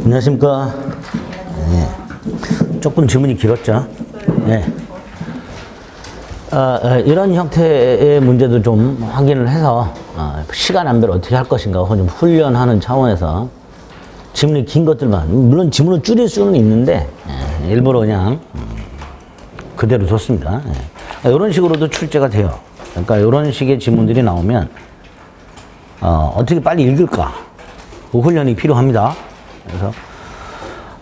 안녕하십니까. 네. 조금 질문이 길었죠. 네. 이런 형태의 문제도 좀 확인을 해서 시간 안배를 어떻게 할 것인가 좀 훈련하는 차원에서 질문이 긴 것들만, 물론 질문을 줄일 수는 있는데 일부러 그냥 그대로 뒀습니다. 이런 식으로도 출제가 돼요. 그러니까 이런 식의 질문들이 나오면 어떻게 빨리 읽을까, 그 훈련이 필요합니다. 그래서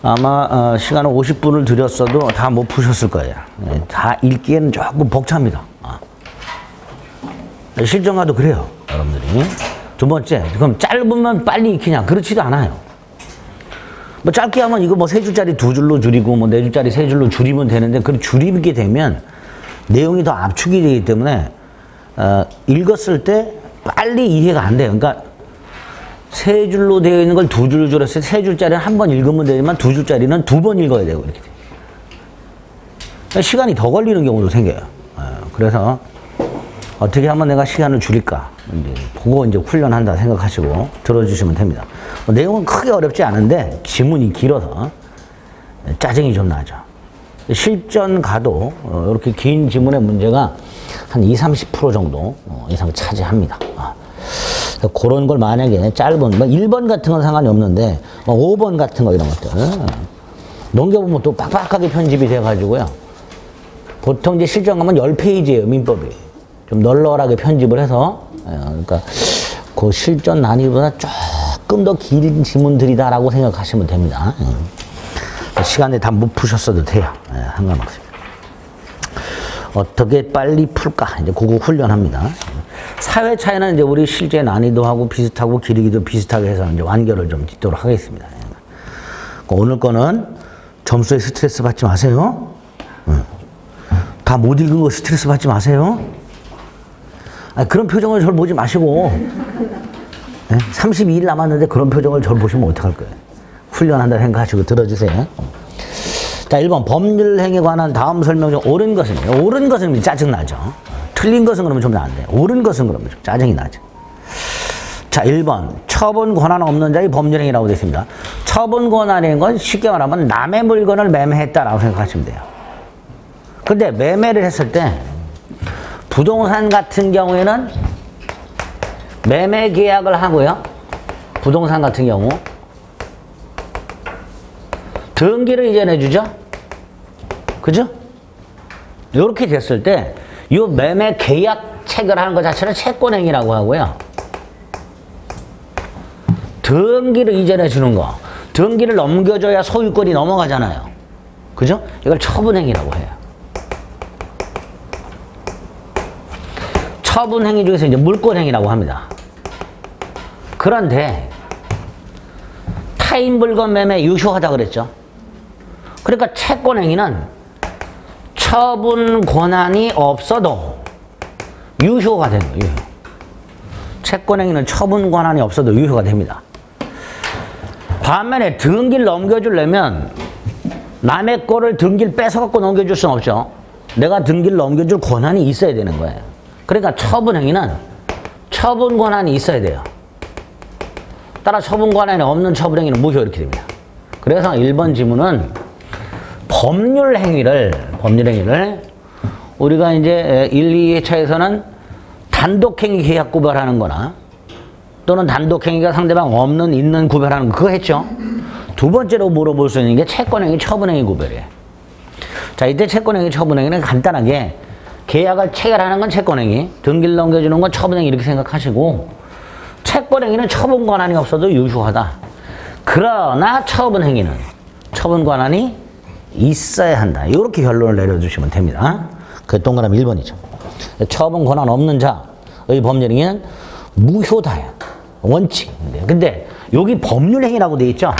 아마 시간을 50분을 들였어도 다 못 푸셨을 거예요. 다 읽기에는 조금 벅찹니다. 실전가도 그래요, 여러분들이. 두 번째, 그럼 짧으면 빨리 익히냐? 그렇지도 않아요. 뭐 짧게 하면 이거 뭐 3줄짜리 2줄로 줄이고 뭐 4줄짜리 3줄로 줄이면 되는데, 그걸 줄이게 되면 내용이 더 압축이 되기 때문에 읽었을 때 빨리 이해가 안 돼요. 그러니까 3줄로 되어 있는 걸 2줄 줄였어요. 3줄짜리는 한 번 읽으면 되지만 2줄짜리는 2번 읽어야 되고 이렇게 돼요. 그러니까 시간이 더 걸리는 경우도 생겨요. 그래서 어떻게 하면 내가 시간을 줄일까, 이제 그거 이제 훈련한다 생각하시고 들어주시면 됩니다. 내용은 크게 어렵지 않은데 지문이 길어서 짜증이 좀 나죠. 실전 가도 이렇게 긴 지문의 문제가 한 20-30% 정도 이상 차지합니다. 그런 걸 만약에 짧은, 뭐 1번 같은 건 상관이 없는데 5번 같은 거 이런 것들 넘겨보면 또 빡빡하게 편집이 돼가지고요. 보통 이제 실전 가면 10페이지예요, 민법이. 좀 널널하게 편집을 해서, 그러니까 그 실전 난이도보다 조금 더 긴 지문들이다라고 생각하시면 됩니다. 시간에 다 못 푸셨어도 돼요. 상관없습니다. 어떻게 빨리 풀까? 이제 그거 훈련합니다. 사회 차이는 이제 우리 실제 난이도하고 비슷하고 길이기도 비슷하게 해서 이제 완결을 좀 짓도록 하겠습니다. 오늘 거는 점수에 스트레스 받지 마세요. 다 못 읽은 거 스트레스 받지 마세요. 그런 표정을 저를 보지 마시고, 32일 남았는데 그런 표정을 저를 보시면 어떡할 거예요. 훈련한다 생각하시고 들어주세요. 자, 1번 법률행위에 관한 다음 설명 중 옳은 것은, 옳은 것은 짜증나죠. 틀린 것은 그러면 좀 나은데 옳은 것은 그러면 좀 짜증이 나죠. 자, 1번 처분 권한 없는 자의 법률행위라고 되어 있습니다. 처분 권한인 건 쉽게 말하면 남의 물건을 매매했다라고 생각하시면 돼요. 근데 매매를 했을 때 부동산 같은 경우에는 매매 계약을 하고요. 부동산 같은 경우 등기를 이전해 주죠. 그죠? 이렇게 됐을 때 이 매매 계약 체결하는 것 자체를 채권행위라고 하고요. 등기를 이전해 주는 거, 등기를 넘겨줘야 소유권이 넘어가잖아요. 그죠? 이걸 처분행위라고 해요. 처분행위 중에서 이제 물권행위라고 합니다. 그런데 타인물건 매매 유효하다 그랬죠. 그러니까 채권행위는 처분 권한이 없어도 유효가 되는 거예요. 채권행위는 처분 권한이 없어도 유효가 됩니다. 반면에 등기를 넘겨주려면 남의 거를 등기를 뺏어갖고 넘겨줄 수는 없죠. 내가 등기를 넘겨줄 권한이 있어야 되는 거예요. 그러니까 처분행위는 처분 권한이 있어야 돼요. 따라 처분 권한이 없는 처분행위는 무효, 이렇게 됩니다. 그래서 1번 지문은 법률행위를 우리가 이제 1, 2회차에서는 단독행위 계약 구별하는 거나 또는 단독행위가 상대방 없는 있는 구별하는 거, 그거 했죠. 두 번째로 물어볼 수 있는 게 채권행위 처분행위 구별이에요. 자, 이때 채권행위 처분행위는 간단하게 계약을 체결하는 건 채권행위, 등기를 넘겨주는 건 처분행위, 이렇게 생각하시고, 채권행위는 처분 권한이 없어도 유효하다. 그러나 처분행위는 처분 권한이 있어야 한다. 이렇게 결론을 내려주시면 됩니다. 그 동그라미 1번이죠. 처분 권한 없는 자의 법률행위는 무효다. 원칙. 근데 여기 법률행위라고 되어 있죠.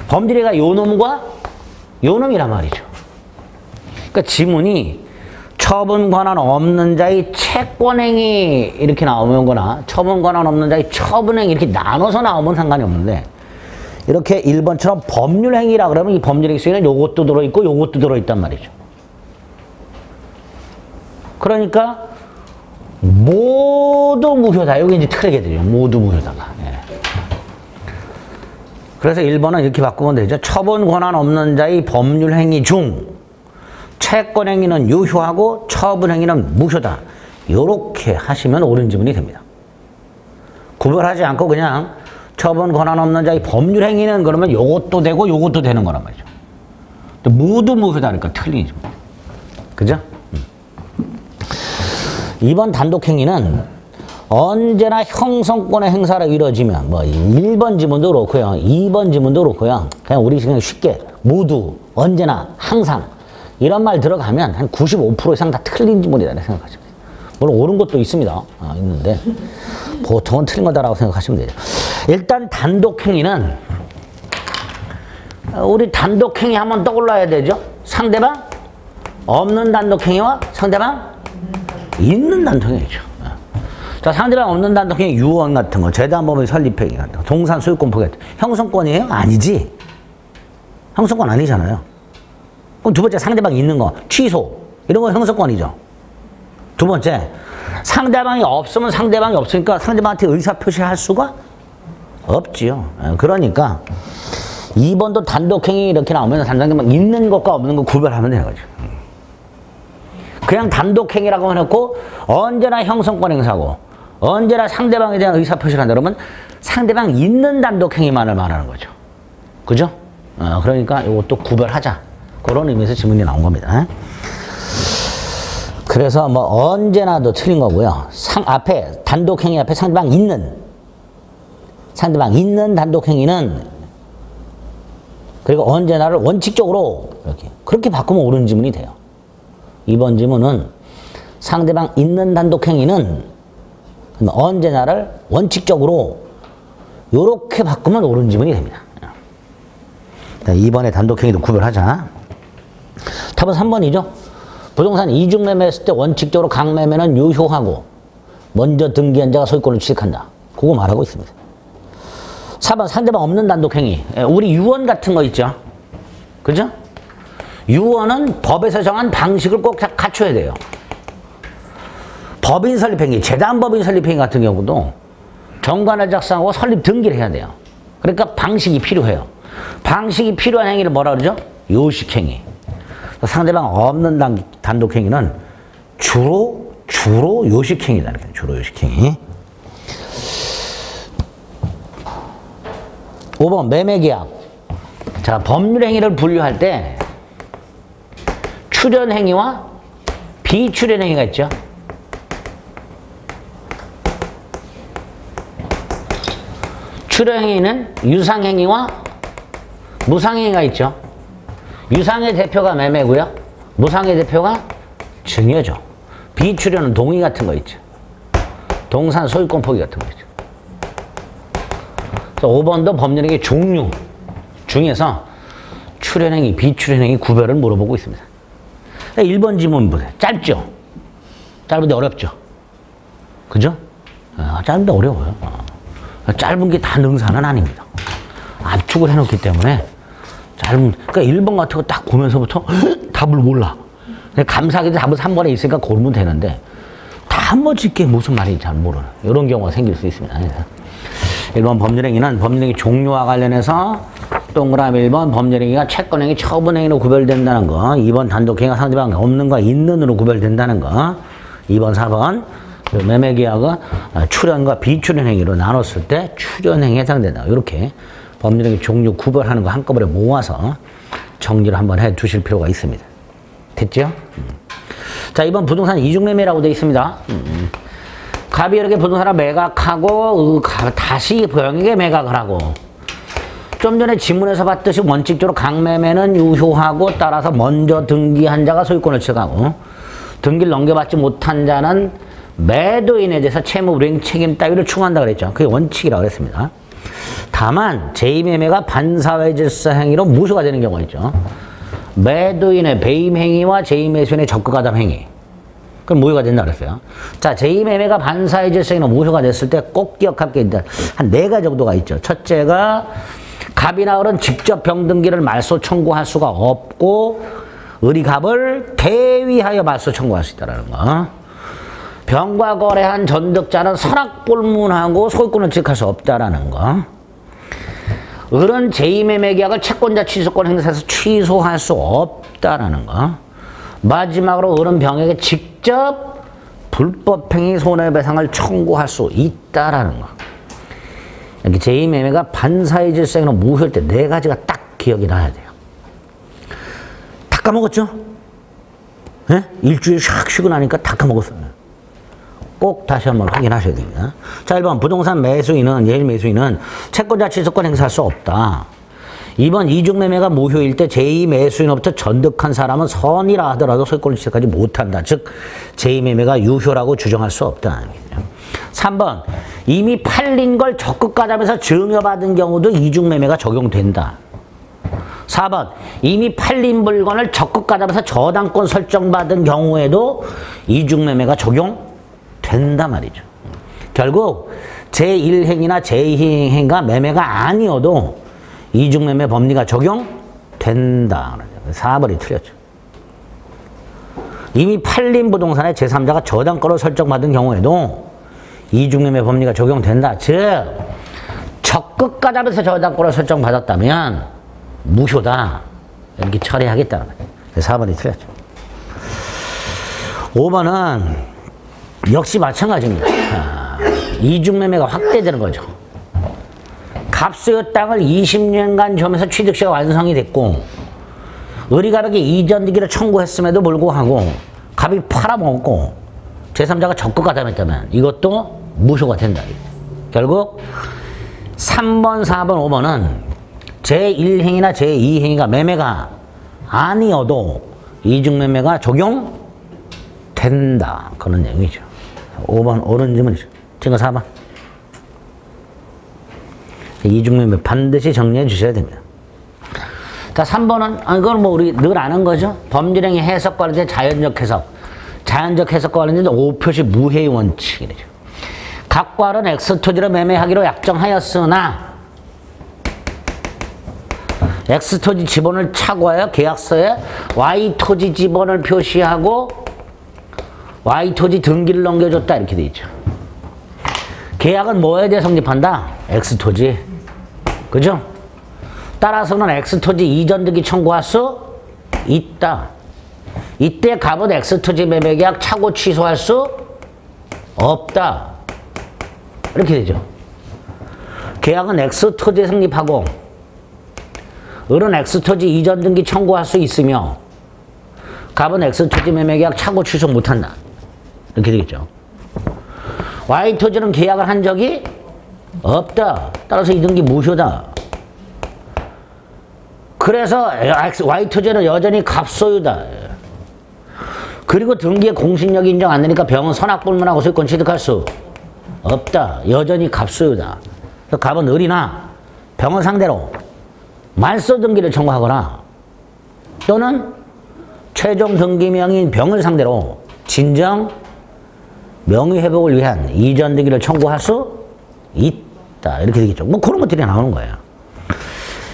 법률행위가 요놈과 요놈이란 말이죠. 그러니까 지문이 처분 권한 없는 자의 채권행위 이렇게 나오면 거나 처분 권한 없는 자의 처분행위 이렇게 나눠서 나오면 상관이 없는데, 이렇게 1번처럼 법률행위라 그러면 이 법률행위 속에는 요것도 들어있고 요것도 들어있단 말이죠. 그러니까 모두 무효다. 여기 이제 틀리게 되죠. 모두 무효다가. 그래서 1번은 이렇게 바꾸면 되죠. 처분 권한 없는 자의 법률 행위 중 채권 행위는 유효하고 처분 행위는 무효다. 이렇게 하시면 옳은 지문이 됩니다. 구별하지 않고 그냥 처분 권한 없는 자의 법률 행위는 그러면 요것도 되고 요것도 되는 거란 말이죠. 모두 무효다니까 틀리죠. 그죠? 2번 단독 행위는 언제나 형성권의 행사로 이루어지면 뭐 1번 지문도 그렇고요. 2번 지문도 그렇고요. 그냥 우리 그냥 쉽게 모두 언제나 항상 이런 말 들어가면 한 95% 이상 다 틀린 지문이다 생각하시면 돼요. 물론 옳은 것도 있습니다. 있는데 보통은 틀린 거다라고 생각하시면 되죠. 일단 단독 행위는 우리 단독 행위 한번 떠올라야 되죠. 상대방 없는 단독 행위와 상대방 있는 단독 행위죠. 자, 상대방 없는 단독 행위 유언 같은 거, 재단법의 설립 행위 같은 거, 동산 소유권 포기 같은 거. 형성권이에요? 아니지. 형성권 아니잖아요. 그럼 두 번째 상대방이 있는 거, 취소 이런 거 형성권이죠. 두 번째 상대방이 없으면 상대방이 없으니까 상대방한테 의사표시할 수가 없지요. 그러니까 2번도 단독행위 이렇게 나오면 상대방 있는 것과 없는 거 구별하면 되는 거죠. 그냥 단독행위라고 해놓고 언제나 형성권 행사고 언제나 상대방에 대한 의사표시를 한다 그러면 상대방 있는 단독행위만을 말하는 거죠. 그죠? 그러니까 이것도 구별하자. 그런 의미에서 지문이 나온 겁니다. 그래서 뭐 언제나도 틀린 거고요. 앞에 단독행위 앞에 상대방 있는 단독행위는 그리고 언제나를 원칙적으로 이렇게 그렇게 바꾸면 옳은 지문이 돼요. 2번 지문은 상대방 있는 단독행위는 언제나를 원칙적으로 이렇게 바꾸면 옳은 지문이 됩니다. 2번의 단독행위도 구별하자. 답은 3번이죠. 부동산 이중매매했을 때 원칙적으로 강매매는 유효하고 먼저 등기한 자가 소유권을 취득한다. 그거 말하고 있습니다. 4번 상대방 없는 단독행위. 우리 유언 같은 거 있죠. 그죠? 유언은 법에서 정한 방식을 꼭 갖춰야 돼요. 법인 설립행위, 재단법인 설립행위 같은 경우도 정관을 작성하고 설립 등기를 해야 돼요. 그러니까 방식이 필요해요. 방식이 필요한 행위를 뭐라 그러죠? 요식행위. 상대방 없는 단독행위는 주로 요식행위다. 주로 요식행위. 5번 매매계약. 자, 법률행위를 분류할 때 출연행위와 비출연행위가 있죠. 출연행위는 유상행위와 무상행위가 있죠. 유상의 대표가 매매고요. 무상의 대표가 증여죠. 비출연은 동의 같은 거 있죠. 동산 소유권 포기 같은 거 있죠. 그래서 5번도 법률행위 종류 중에서 출연행위, 비출연행위 구별을 물어보고 있습니다. 1번 지문 보세요. 짧죠? 짧은데 어렵죠? 그죠? 짧은데 어려워요. 짧은 게 다 능사는 아닙니다. 압축을 해놓기 때문에 그러니까 1번 같은 거 딱 보면서부터 답을 몰라. 감사하게도 답은 3번에 있으니까 고르면 되는데 다 한 번 짓게 무슨 말인지 잘 모르는 이런 경우가 생길 수 있습니다. 1번 법률행위는 법률행위 종류와 관련해서 동그라미 1번 법률행위가 채권행위, 처분행위로 구별된다는 거. 2번 단독행위가 상대방 없는과 있는으로 구별된다는 거. 2번, 4번 매매계약은 출연과 비출연행위로 나눴을 때 출연행위에 해당된다. 이렇게 법률행위 종류 구별하는 거 한꺼번에 모아서 정리를 한번 해 두실 필요가 있습니다. 됐죠? 자, 이번 부동산 이중매매라고 되어 있습니다. 갑이 이렇게 부동산을 매각하고 다시 병에게 매각을 하고 좀 전에 지문에서 봤듯이 원칙적으로 강매매는 유효하고 따라서 먼저 등기한 자가 소유권을 취득하고 등기를 넘겨받지 못한 자는 매도인에 대해서 채무 불이행 책임 따위를 추구한다 그랬죠. 그게 원칙이라고 그랬습니다. 다만 제2매매가 반사회 질서 행위로 무효가 되는 경우가 있죠. 매도인의 배임 행위와 제2매수인의 적극가담 행위. 그럼 무효가 된다 그랬어요. 자, 제2매매가 반사회 질서 행위로 무효가 됐을 때 꼭 기억할 게 있다. 한 4가지 정도가 있죠. 첫째가 갑이나 을은 직접 병등기를 말소 청구할 수가 없고 을이 갑을 대위하여 말소 청구할 수 있다는 거. 병과 거래한 전득자는 선악불문하고 소유권을 취득할 수 없다라는 거. 을은 제2매매 계약을 채권자 취소권 행사해서 취소할 수 없다라는 거. 마지막으로 을은 병에게 직접 불법행위 손해배상을 청구할 수 있다라는 거. 이렇게 제2매매가 반사의 질서행위로 무효일 때 네 가지가 딱 기억이 나야 돼요. 다 까먹었죠? 네? 일주일 샥 쉬고 나니까 다 까먹었어요. 꼭 다시 한번 확인하셔야 됩니다. 자, 1번 부동산 매수인은 예일 매수인은 채권자 취소권 행사할 수 없다. 2번 이중매매가 무효일 때 제2매수인으로부터 전득한 사람은 선이라 하더라도 소유권을 취득하지 못한다. 즉 제2매매가 유효라고 주장할 수 없다. 3번 이미 팔린 걸 적극가담해서 증여받은 경우도 이중매매가 적용된다. 4번 이미 팔린 물건을 적극가담해서 저당권 설정받은 경우에도 이중매매가 적용된다 말이죠. 결국 제1행위나 제2행위가 매매가 아니어도 이중매매 법리가 적용된다. 4번이 틀렸죠. 이미 팔린 부동산에 제3자가 저당권을 설정받은 경우에도 이중매매 법리가 적용된다. 즉 적극가담해서 저당권을 설정받았다면 무효다. 이렇게 처리하겠다는 거죠. 4번이 틀렸죠. 5번은 역시 마찬가지입니다. 이중매매가 확대되는 거죠. 갑소유 땅을 20년간 점에서 취득시가 완성이 됐고 을이 갑에게 이전득이를 청구했음에도 불구하고 갑이 팔아먹고 제3자가 적극가담했다면 이것도 무효가 된다. 결국 3번, 4번, 5번은 제1행위나 제2행위가 매매가 아니어도 이중매매가 적용된다. 그런 얘기죠. 5번 옳은 질문이죠. 지금 4번. 이중매매 반드시 정리해 주셔야 됩니다. 자, 3번은 이건 뭐 우리 늘 아는 거죠. 법률행위 해석과 관련된 자연적 해석. 자연적 해석과 관련된 5표시 무해의 원칙이죠. 갑과 을은 X토지를 매매하기로 약정하였으나 X토지 지번을 착오하여 계약서에 Y토지 지번을 표시하고 Y토지 등기를 넘겨줬다. 이렇게 돼 있죠. 계약은 뭐에 대해 성립한다? X토지. 그죠? 따라서는 X토지 이전 등기 청구할 수 있다. 이때 갑은 X토지 매매 계약 착오 취소할 수 없다. 이렇게 되죠. 계약은 X토지에 성립하고 을은 X토지 이전 등기 청구할 수 있으며 갑은 X토지 매매 계약 착오 취소 못한다. 이렇게 되겠죠. Y토지는 계약을 한 적이 없다. 따라서 이 등기 무효다. 그래서 Y토지는 여전히 갑소유다. 그리고 등기의 공신력이 인정 안 되니까 병은 선악불문하고 소유권 취득할 수 없다. 여전히 갑소유다. 그래서 갑은 을이나 병은 상대로 말소 등기를 청구하거나 또는 최종 등기명인 병을 상대로 진정 명의회복을 위한 이전 등기를 청구할 수 있다. 이렇게 되겠죠. 뭐 그런 것들이 나오는 거예요.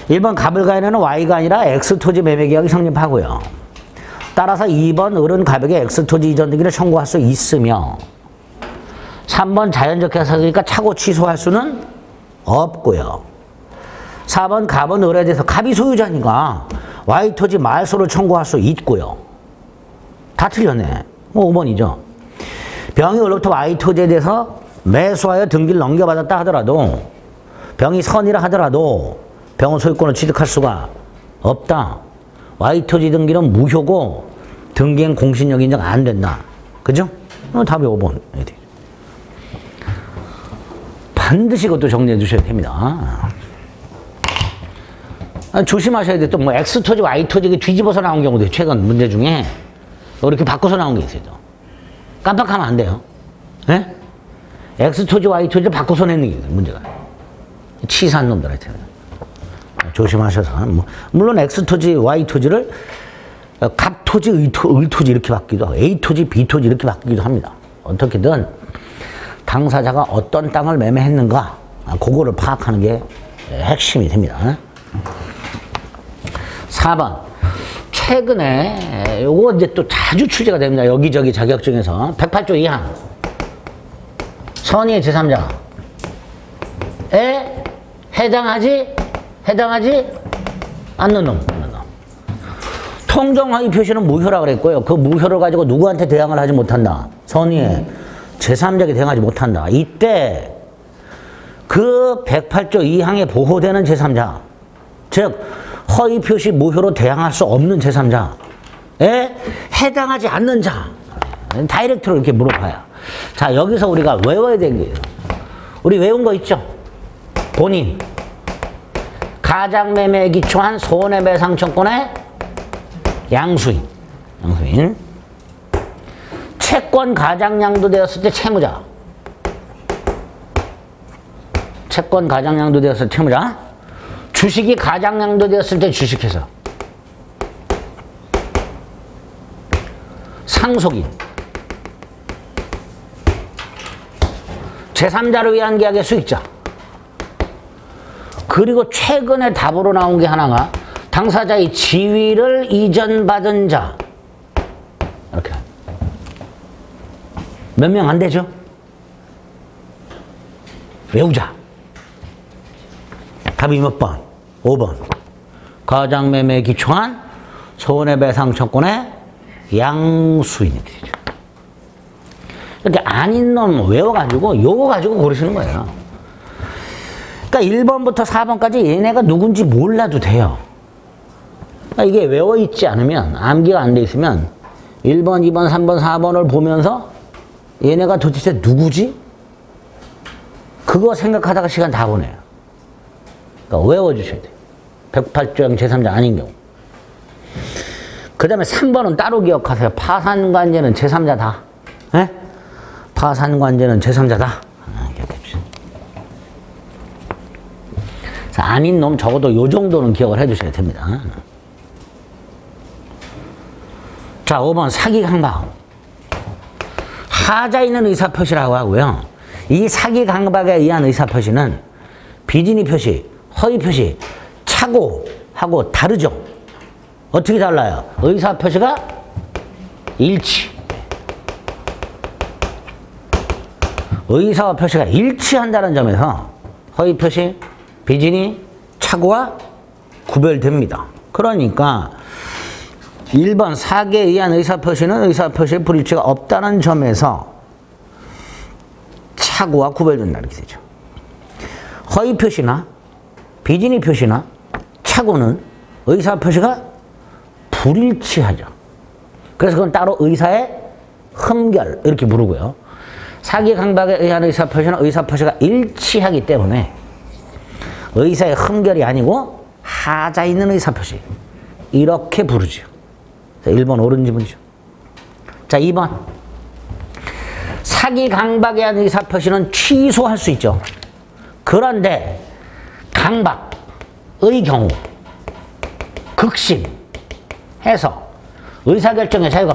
1번 갑을 가인에는 Y가 아니라 X토지 매매계약이 성립하고요. 따라서 2번 을은 갑에게 X토지 이전 등기를 청구할 수 있으며 3번 자연적 해석이니까 착오 취소할 수는 없고요. 4번 갑은 을에 대해서 갑이 소유자니까 Y토지 말소를 청구할 수 있고요. 다 틀렸네. 뭐 5번이죠. 병이 을로부터 Y토지에 대해서 매수하여 등기를 넘겨받았다 하더라도 병이 선이라 하더라도 병은 소유권을 취득할 수가 없다. Y토지 등기는 무효고 등기엔 공신력 인정 안 된다. 그죠? 답이 5번. 반드시 그것도 정리해 주셔야 됩니다. 조심하셔야 돼. 또 뭐 X토지, Y토지 뒤집어서 나온 경우도 최근 문제 중에 이렇게 바꿔서 나온 게 있어요. 깜빡하면 안 돼요. 네? X토지, Y토지를 바꿔서 내는 게 문제가. 치사한 놈들한테. 조심하셔서. 물론 X토지, Y토지를 갑토지, 을토지 이렇게 바뀌기도 하고 A토지, B토지 이렇게 바뀌기도 합니다. 어떻게든 당사자가 어떤 땅을 매매했는가 그거를 파악하는 게 핵심이 됩니다. 4번. 최근에 요거 이제 또 자주 출제가 됩니다. 여기저기 자격증에서 108조 2항 선의의 제3자에 해당하지 해당하지 않는 놈. 통정 허위 표시는 무효라 그랬고요. 그 무효를 가지고 누구한테 대항을 하지 못한다. 선의에 제3자에게 대항하지 못한다. 이때 그 108조 2항에 보호되는 제3자, 즉 허위 표시 무효로 대항할 수 없는 제3자에 해당하지 않는 자, 다이렉트로 이렇게 물어봐요. 자, 여기서 우리가 외워야 되는 게 우리 외운 거 있죠? 본인 가장매매에 기초한 손해배상청권의 양수인, 채권 가장양도되었을 때 채무자, 채권 가장양도되었을 때 채무자, 주식이 가장양도되었을 때 주식회사, 상속인, 제3자를 위한 계약의 수익자, 그리고 최근에 답으로 나온 게 하나가 당사자의 지위를 이전받은 자. 이렇게 몇 명 안 되죠? 외우자. 답이 몇 번? 5번. 가장매매에 기초한 손해배상청권의 양수인이 되죠. 이렇게 아닌 놈 외워가지고 요거 가지고 고르시는 거예요. 그러니까 1번부터 4번까지 얘네가 누군지 몰라도 돼요. 그러니까 이게 외워있지 않으면, 암기가 안 돼 있으면 1번, 2번, 3번, 4번을 보면서 얘네가 도대체 누구지? 그거 생각하다가 시간 다 보내요. 그러니까 외워주셔야 돼요. 108조항 제3자 아닌 경우. 그 다음에 3번은 따로 기억하세요. 파산관제는 제3자다. 네? 파산관제는 제3자다. 기억해주세요. 아닌 놈 적어도 요 정도는 기억을 해주셔야 됩니다. 자, 5번 사기 강박. 하자 있는 의사표시라고 하고요. 이 사기 강박에 의한 의사표시는 비진의 표시, 허위 표시, 착오하고 다르죠. 어떻게 달라요? 의사표시가 일치. 의사와 표시가 일치한다는 점에서 허위 표시, 비진의, 착오와 구별됩니다. 그러니까 1번 사기에 의한 의사표시는 의사표시의 불일치가 없다는 점에서 착오와 구별된다 이렇게 되죠. 허위 표시나 비진의 표시나 착오는 의사표시가 불일치하죠. 그래서 그건 따로 의사의 흠결 이렇게 부르고요. 사기 강박에 의한 의사표시는 의사표시가 일치하기 때문에 의사의 흠결이 아니고 하자 있는 의사표시 이렇게 부르죠. 1번 옳은 지문이죠. 자, 2번 사기 강박에 의한 의사표시는 취소할 수 있죠. 그런데 강박의 경우 극심해서 의사결정의 자유가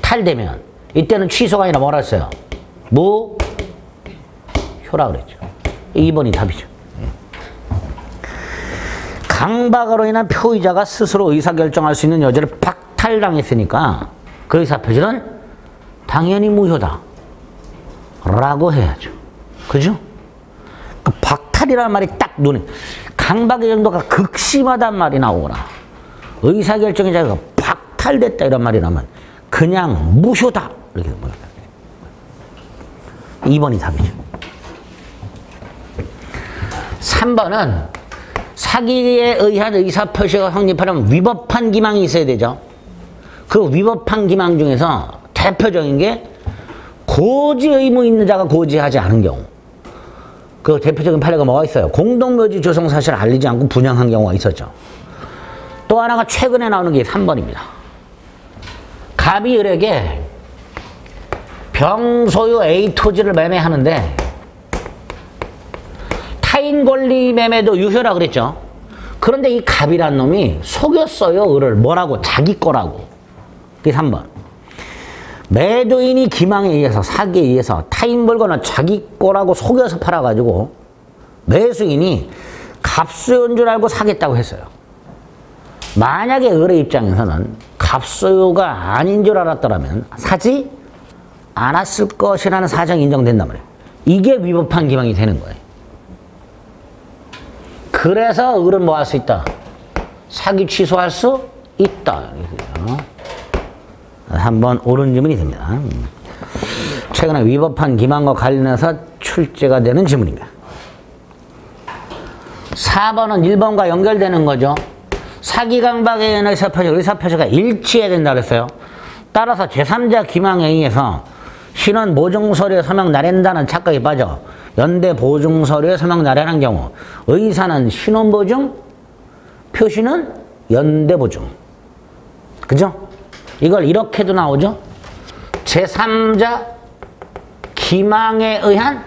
박탈되면 이때는 취소가 아니라 뭐라 했어요? 무효라 그랬죠. 2번이 답이죠. 강박으로 인한 표의자가 스스로 의사결정할 수 있는 여지를 박탈당했으니까 그 의사표시는 당연히 무효다 라고 해야죠. 그죠? 그 박탈이라는 말이 딱 눈에 강박의 정도가 극심하단 말이 나오거나 의사결정의 자유가 박탈됐다 이런 말이 나오면 그냥 무효다 이렇게 됩니다. 2번이 답이죠. 3번은 사기에 의한 의사표시가 성립하려면 위법한 기망이 있어야 되죠. 그 위법한 기망 중에서 대표적인 게 고지 의무 있는 자가 고지하지 않은 경우. 그 대표적인 판례가 뭐가 있어요? 공동묘지 조성 사실을 알리지 않고 분양한 경우가 있었죠. 또 하나가 최근에 나오는 게 3번입니다. 갑이 을에게 병소유 A 토지를 매매하는데 타인 권리 매매도 유효라 그랬죠. 그런데 이 갑이란 놈이 속였어요. 을을 뭐라고? 자기 거라고. 그게 3번. 매도인이 기망에 의해서 사기에 의해서 타인 물건을 자기 거라고 속여서 팔아가지고 매수인이 갑소유인 줄 알고 사겠다고 했어요. 만약에 을의 입장에서는 갑소유가 아닌 줄 알았더라면 사지 않았을 것이라는 사정이 인정된단 말이에요. 이게 위법한 기망이 되는 거예요. 그래서 을은 뭐 할 수 있다? 사기 취소할 수 있다. 한번 옳은 지문이 됩니다. 최근에 위법한 기망과 관련해서 출제가 되는 지문입니다. 4번은 1번과 연결되는 거죠. 사기 강박에 의한 의사표시가 일치해야 된다 그랬어요. 따라서 제3자 기망에 의해서 신원 보증서류에 서명 날인다는 착각이 빠져 연대 보증서류에 서명 날인한 경우 의사는 신원 보증, 표시는 연대 보증. 그죠? 이걸 이렇게도 나오죠. 제3자 기망에 의한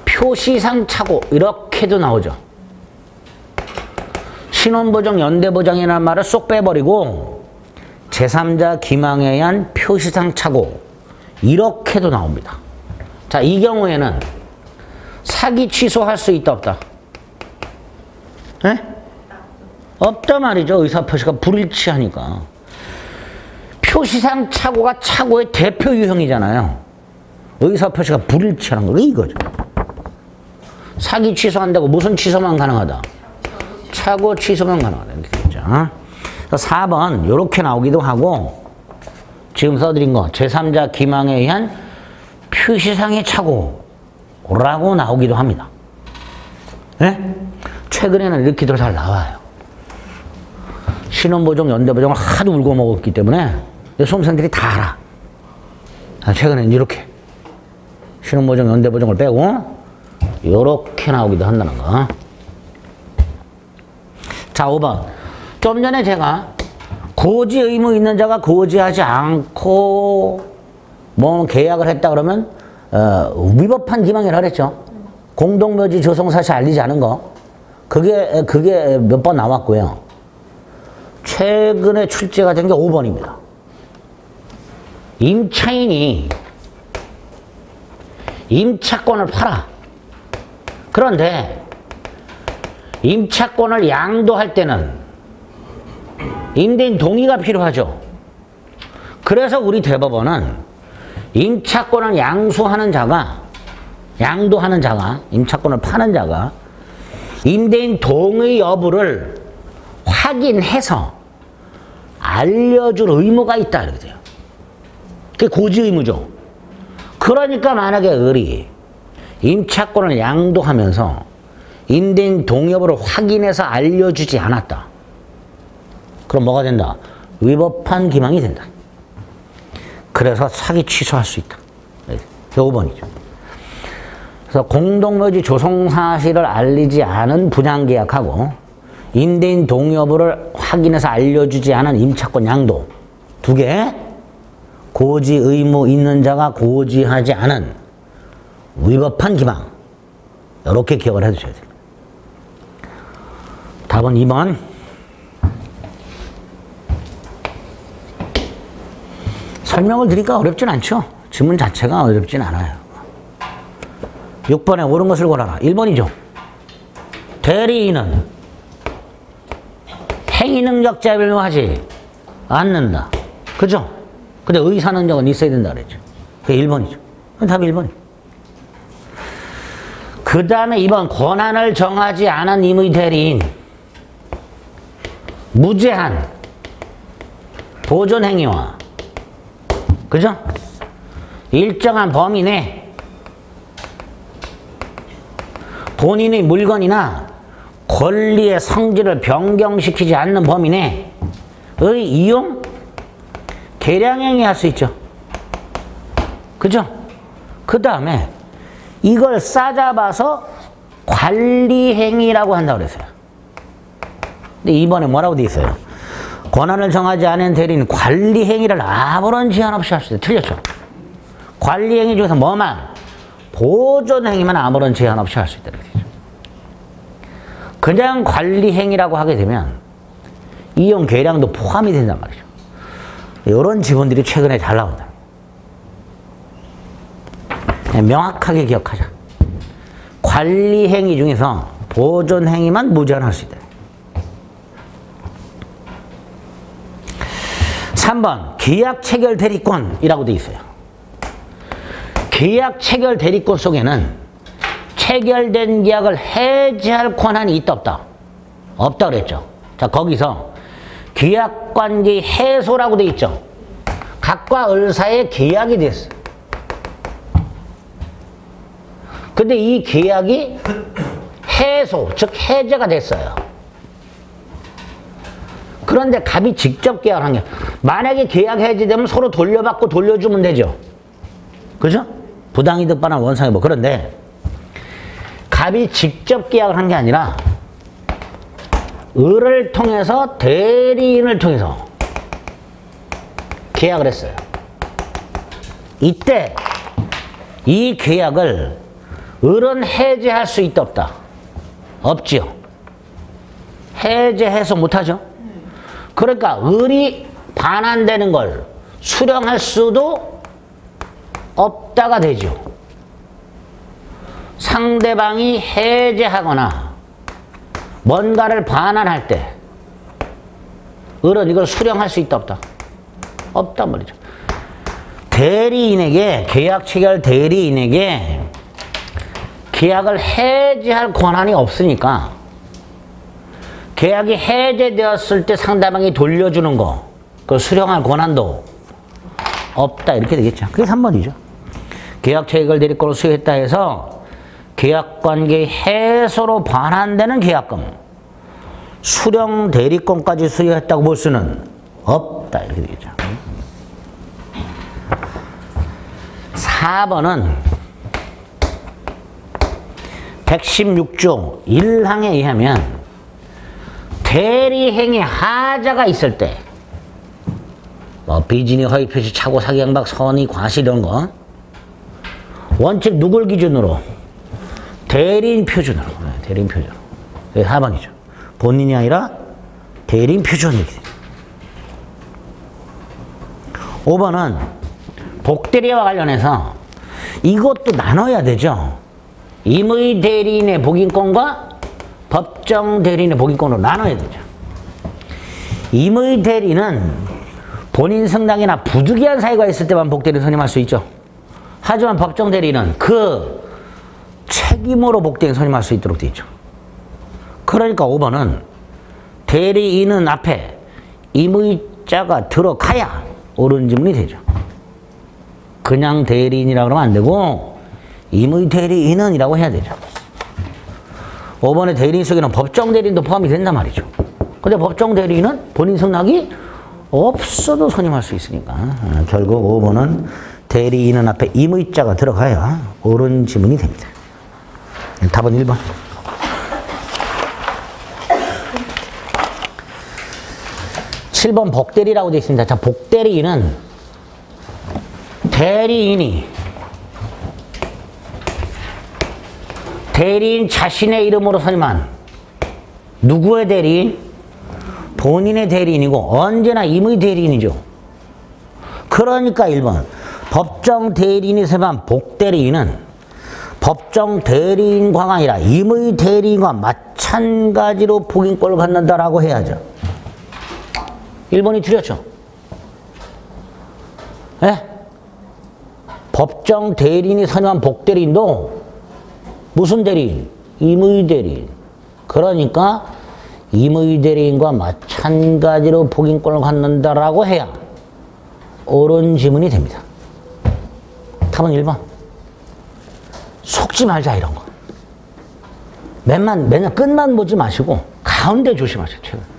표시상 착오 이렇게도 나오죠. 신원보정, 연대보정이라는 말을 쏙 빼버리고 제3자 기망에 의한 표시상 착오 이렇게도 나옵니다. 자, 이 경우에는 사기 취소할 수 있다 없다? 에? 없다 말이죠. 의사표시가 불일치하니까. 표시상 착오가 착오의 대표 유형이잖아요. 의사표시가 불일치하는 거 이거죠. 사기 취소한다고 무슨 취소만 가능하다? 착오 취소만 가능하다. 이렇게 되죠. 4번 이렇게 나오기도 하고 지금 써드린 거 제3자 기망에 의한 표시상의 착오라고 나오기도 합니다. 네? 최근에는 이렇게도 잘 나와요. 신원보정, 연대보정을 하도 울고 먹었기 때문에 수험생들이 다 알아. 최근에는 이렇게 신원보정, 연대보정을 빼고 이렇게 나오기도 한다는 거. 자, 5번. 좀 전에 제가 고지 의무 있는 자가 고지하지 않고 뭐 계약을 했다 그러면 위법한 기망이라 그랬죠. 공동묘지 조성 사실 알리지 않은 거. 그게 몇 번 나왔고요. 최근에 출제가 된 게 5번입니다. 임차인이 임차권을 팔아. 그런데 임차권을 양도할 때는 임대인 동의가 필요하죠. 그래서 우리 대법원은 임차권을 양도하는 자가 임차권을 파는 자가 임대인 동의 여부를 확인해서 알려줄 의무가 있다 이렇게 돼요. 그게 고지 의무죠. 그러니까 만약에 을이 임차권을 양도하면서 임대인 동의 여부를 확인해서 알려주지 않았다. 그럼 뭐가 된다? 위법한 기망이 된다. 그래서 사기 취소할 수 있다. 5번이죠. 그래서 공동묘지 조성 사실을 알리지 않은 분양계약하고 임대인 동의 여부를 확인해서 알려주지 않은 임차권 양도 두 개, 고지 의무 있는 자가 고지하지 않은 위법한 기망 이렇게 기억을 해두셔야 됩니다. 답은 2번. 설명을 드리기가 어렵진 않죠. 지문 자체가 어렵진 않아요. 6번에 옳은 것을 고르라. 1번이죠. 대리인은 행위능력자에 불과하지 않는다. 그죠? 근데 의사능력은 있어야 된다 그랬죠. 그게 1번이죠. 답이 1번이죠. 그 다음에 2번 권한을 정하지 않은 임의 대리인 무제한 보존행위와 그죠? 일정한 범위 내 본인의 물건이나 권리의 성질을 변경시키지 않는 범위 내의 이용, 계량행위 할 수 있죠. 그죠? 그 다음에 이걸 싸잡아서 관리행위라고 한다고 그랬어요. 근데 이번에 뭐라고 돼 있어요? 권한을 정하지 않은 대리인 관리행위를 아무런 제한 없이 할 수 있어요. 틀렸죠? 관리행위 중에서 뭐만? 보존행위만 아무런 제한 없이 할 수 있다. 그냥 관리행위라고 하게 되면 이용 계량도 포함이 된단 말이죠. 이런 지문들이 최근에 잘 나온다. 명확하게 기억하자. 관리행위 중에서 보존행위만 무제한할 수 있다. 3번 계약 체결 대리권이라고 되어 있어요. 계약 체결 대리권 속에는 체결된 계약을 해지할 권한이 있다 없다? 없다 그랬죠. 자, 거기서 계약관계 해소라고 돼 있죠. 각과 을 사이에 계약이 됐어. 근데 이 계약이 해소, 즉 해제가 됐어요. 그런데 갑이 직접 계약을 한 게, 만약에 계약 해지되면 서로 돌려받고 돌려주면 되죠. 그죠? 부당이득 반환 원상회복. 뭐. 그런데 갑이 직접 계약을 한 게 아니라 을을 통해서 대리인을 통해서 계약을 했어요. 이때 이 계약을 을은 해제할 수 있다 없다? 없지요. 해제 해소 못하죠. 그러니까 을이 반환되는 걸 수령할 수도 없다가 되죠. 상대방이 해제하거나 뭔가를 반환할 때 을은 이걸 수령할 수 있다 없다? 없단 말이죠. 대리인에게, 계약 체결 대리인에게 계약을 해지할 권한이 없으니까 계약이 해제되었을 때 상대방이 돌려주는 거, 그 수령할 권한도 없다 이렇게 되겠죠. 그게 3번이죠. 계약 체결 대리권을 수여했다 해서 계약관계 해소로 반환되는 계약금, 수령 대리권까지 수여했다고 볼 수는 없다 이렇게 되겠죠. 4번은 116조 1항에 의하면 대리행위 하자가 있을 때, 뭐 비진이, 허위 표시, 착오, 사기, 양박, 선의, 과실 이런 거 원칙 누굴 기준으로? 대리인 표준으로. 대리인 표준으로. 4번이죠. 본인이 아니라 대리인 표준 얘기. 5번은 복대리와 관련해서 이것도 나눠야 되죠. 임의 대리인의 복인권과 법정 대리인의 복인권으로 나눠야 되죠. 임의 대리인은 본인 승낙이나 부득이한 사유가 있을 때만 복대리인 선임할 수 있죠. 하지만 법정 대리인은 그 책임으로 복대리인 선임할 수 있도록 되어 있죠. 그러니까 5번은 대리인은 앞에 임의자가 들어가야 옳은 지문이 되죠. 그냥 대리인이라고 하면 안 되고 임의 대리인은 이라고 해야 되죠. 5번의 대리인 속에는 법정 대리인도 포함이 된단 말이죠. 근데 법정 대리인은 본인 승낙이 없어도 선임할 수 있으니까 결국 5번은 대리인은 앞에 임의자가 들어가야 옳은 지문이 됩니다. 답은 1번. 7번 복대리라고 되어 있습니다. 자, 복대리인은 대리인 자신의 이름으로 선임한 누구의 대리인? 본인의 대리인이고 언제나 임의 대리인이죠. 그러니까 1번 법정 대리인이 선임한 복대리인은 법정 대리인과가 아니라 임의 대리인과 마찬가지로 복인권을 갖는다라고 해야죠. 1번이 틀렸죠. 네? 법정 대리인이 선임한 복대리인도 무슨 대리인? 임의 대리인. 그러니까 임의 대리인과 마찬가지로 복인권을 갖는다라고 해야 옳은 지문이 됩니다. 답은 1번. 속지 말자 이런 거. 맨날 끝만 보지 마시고 가운데 조심하세요. 최근.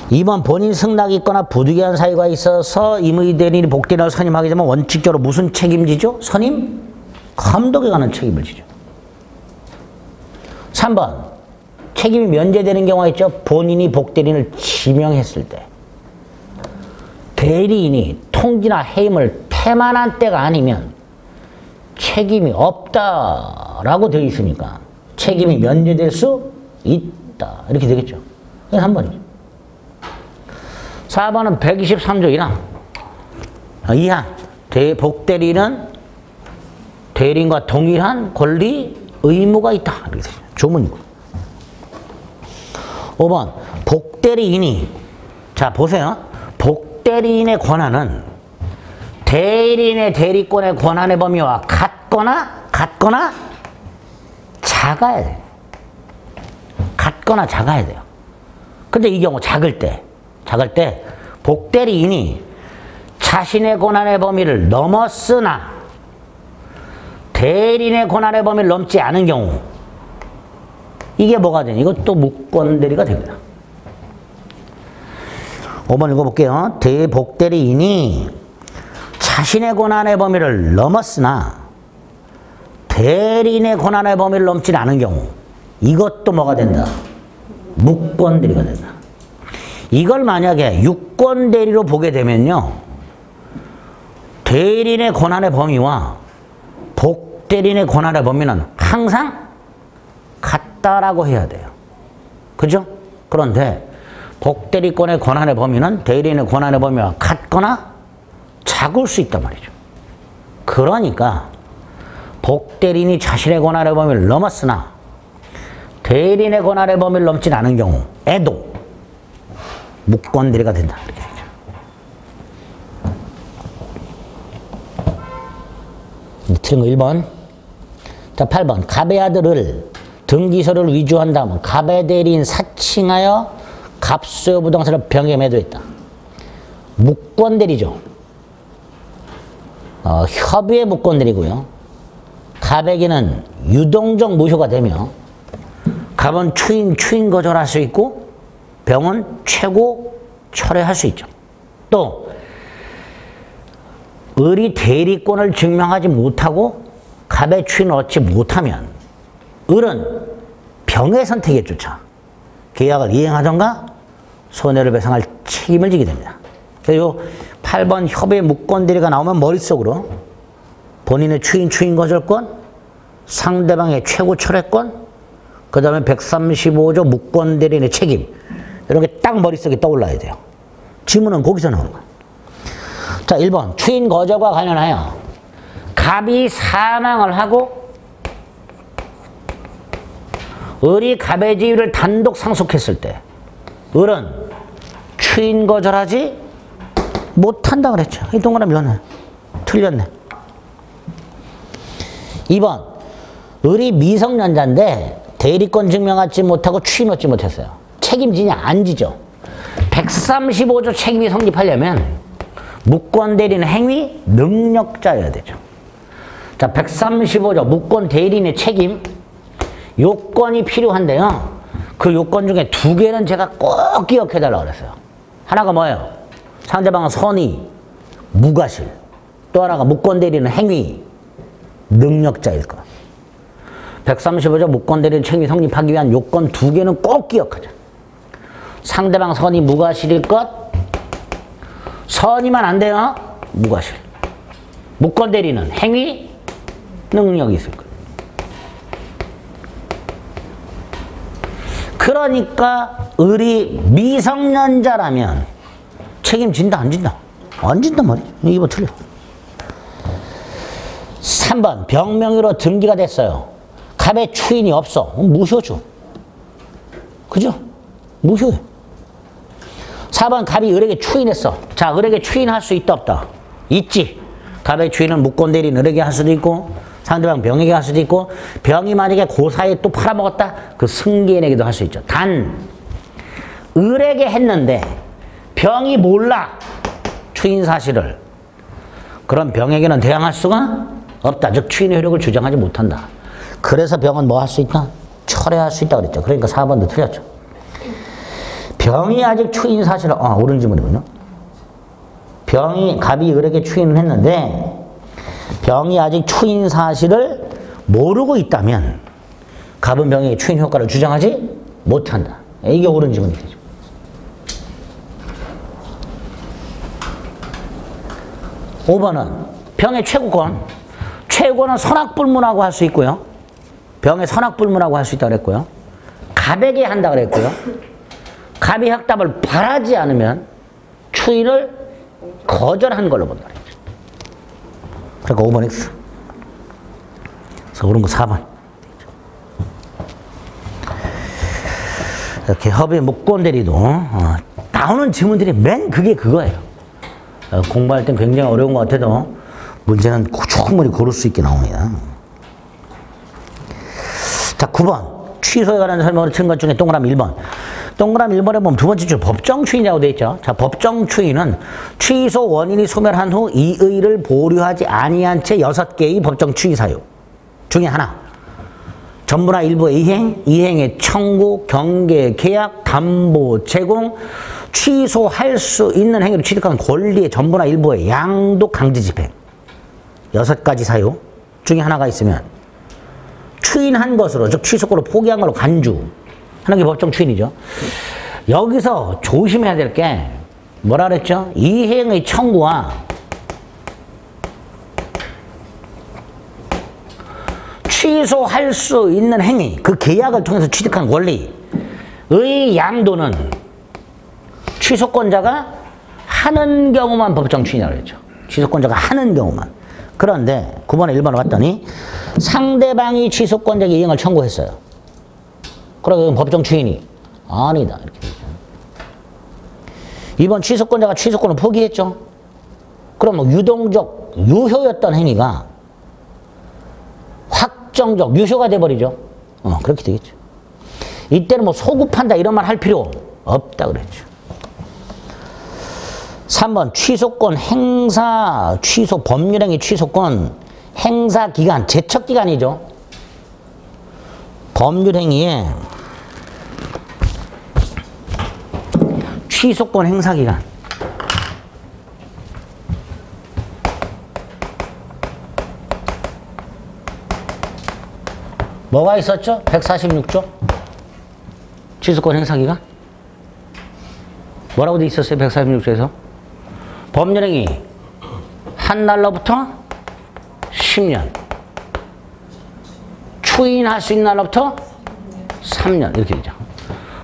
2번 본인 승낙이 있거나 부득이한 사유가 있어서 임의 대리인이 복대리인을 선임하게 되면 원칙적으로 무슨 책임지죠? 선임? 감독에 관한 책임을 지죠. 3번 책임이 면제되는 경우가 있죠. 본인이 복대리인을 지명했을 때 대리인이 통지나 해임을 태만한 때가 아니면 책임이 없다라고 되어 있으니까 책임이 면제될 수 있다 이렇게 되겠죠. 그래서 3번이죠. 4번은 123조 1항 2항 복대리인은 대리인과 동일한 권리, 의무가 있다 이렇게 되죠. 조문이고. 5번 복대리인이 자 보세요. 복대리인의 권한은 대리인의 대리권의 권한의 범위와 같거나 작아야 돼요. 같거나 작아야 돼요. 근데 이 경우 작을 때 복대리인이 자신의 권한의 범위를 넘었으나 대리인의 권한의 범위를 넘지 않은 경우 이게 뭐가 되냐? 이것도 무권대리가 됩니다. 5번 읽어볼게요. 대복대리인이 자신의 권한의 범위를 넘었으나 대리인의 권한의 범위를 넘지 않은 경우 이것도 뭐가 된다? 무권대리가 된다. 이걸 만약에 유권대리로 보게 되면요. 대리인의 권한의 범위와 복대리인의 권한의 범위는 항상 같다라고 해야 돼요. 그죠? 그런데 복대리권의 권한의 범위는 대리인의 권한의 범위와 같거나 작을 수 있단 말이죠. 그러니까 복대리인이 자신의 권한의 범위를 넘었으나 대리인의 권한의 범위를 넘지 않은 경우에도 무권대리가 된다. 이렇게 되죠. 틀린 거 1번. 자, 8번. 갑의 아들을 등기소를 위조한 다음 갑의 대리인 사칭하여 갑소유 부동산을 병에 매도했다. 무권대리죠. 협의의 무권대리고요. 갑에게는 유동적 무효가 되며 갑은 추인 거절할 수 있고 병은 최고 철회할 수 있죠. 또 을이 대리권을 증명하지 못하고 갑의 추인을 얻지 못하면 을은 병의 선택에 쫓아 계약을 이행하던가 손해를 배상할 책임을 지게 됩니다. 그리고 8번 협의 무권대리가 나오면 머릿속으로 본인의 추인 거절권, 상대방의 최고 철회권, 그 다음에 135조 무권대리인의 책임 이런 게 딱 머릿속에 떠올라야 돼요. 지문은 거기서 나오는 거예요. 자, 1번 추인 거절과 관련하여 갑이 사망을 하고 을이 갑의 지위를 단독 상속했을 때 을은 추인 거절하지 못한다 그랬죠. 이 동그라미 넣네. 틀렸네. 2번 을이 미성년자인데 대리권 증명하지 못하고 추인 얻지 못했어요. 책임지냐? 안 지죠. 135조 책임이 성립하려면 무권대리인 행위 능력자여야 되죠. 자, 135조 무권대리인의 책임 요건이 필요한데요. 그 요건 중에 2개는 제가 꼭 기억해달라고 그랬어요. 하나가 뭐예요? 상대방은 선의, 무과실. 또 하나가 무권대리인 행위 능력자일 것. 135조 무권대리인 책임이 성립하기 위한 요건 2개는 꼭 기억하자. 상대방 선의 무과실일 것, 선의만 안 돼요. 무과실. 무권대리는 행위 능력이 있을 거예요. 그러니까 을이 미성년자라면 책임진다 안 진다? 안 진단 말이야. 이거 틀려. 3번 병명의로 등기가 됐어요. 갑의 추인이 없어. 무효죠. 그죠? 무효해. 4번 갑이 을에게 추인했어. 자, 을에게 추인할 수 있다 없다? 있지. 갑의 추인은 무권대리인 을에게 할 수도 있고 상대방 병에게 할 수도 있고 병이 만약에 그 사이에 또 팔아먹었다? 그 승계인에게도 할 수 있죠. 단 을에게 했는데 병이 몰라. 추인 사실을. 그럼 병에게는 대항할 수가 없다. 즉 추인의 효력을 주장하지 못한다. 그래서 병은 뭐 할 수 있다? 철회할 수 있다 그랬죠. 그러니까 4번도 틀렸죠. 병이 아직 추인 사실을 옳은 질문이군요. 갑이 을에게 추인을 했는데 병이 아직 추인 사실을 모르고 있다면 갑은 병에게 추인 효과를 주장하지 못한다. 이게 옳은 질문이 되죠. 5번은 병의 최고권. 최고는 선악불문하고 할 수 있고요. 병의 선악불문하고 할 수 있다고 그랬고요. 갑에게 한다 그랬고요. 갑이 확답을 바라지 않으면 추인을 거절한 걸로 본다 그랬죠. 그러니까 5번 X. 그래서 옳은 거 4번. 이렇게 협의 무권대리도 나오는 질문들이 맨 그게 그거예요. 공부할 땐 굉장히 어려운 것 같아도 문제는 충분히 고를 수 있게 나옵니다. 자, 9번. 취소에 관한 설명으로 치는 것 중에 동그라미 1번. 동그라미 1번에 보면 두 번째 줄 법정 추인이라고 되어 있죠. 자, 법정 추인은 취소 원인이 소멸한 후 이의를 보류하지 아니한 채 6개의 법정 추인 사유 중에 하나. 전부나 일부의 이행, 이행의 청구, 경계, 계약, 담보, 제공, 취소할 수 있는 행위를 취득한 권리의 전부나 일부의 양도, 강제 집행. 6가지 사유 중에 하나가 있으면 추인한 것으로, 즉 취소권을 포기한 걸로 간주하는 게 법정 추인이죠. 여기서 조심해야 될 게 뭐라 그랬죠? 이행의 청구와 취소할 수 있는 행위, 그 계약을 통해서 취득한 권리의 양도는 취소권자가 하는 경우만 법정 추인이라고 했죠. 취소권자가 하는 경우만. 그런데 9번에 1번을 봤더니 상대방이 취소권자에게 이행을 청구했어요. 그러면 법정 추인이 아니다. 이렇게 되죠. 2번 취소권자가 취소권을 포기했죠. 그럼 유동적, 유효였던 행위가 확정적, 유효가 돼버리죠. 그렇게 되겠죠. 이때는 뭐 소급한다 이런 말 할 필요 없다 그랬죠. 3번 취소권 행사, 취소, 법률행위 취소권 행사 기간, 제척 기간이죠. 법률행위의 취소권 행사 기간. 뭐가 있었죠? 146조? 취소권 행사 기간? 뭐라고 돼 있었어요? 146조에서? 법률행위 한 날로부터 10년, 추인할 수 있는 날로부터 3년 이렇게 되죠.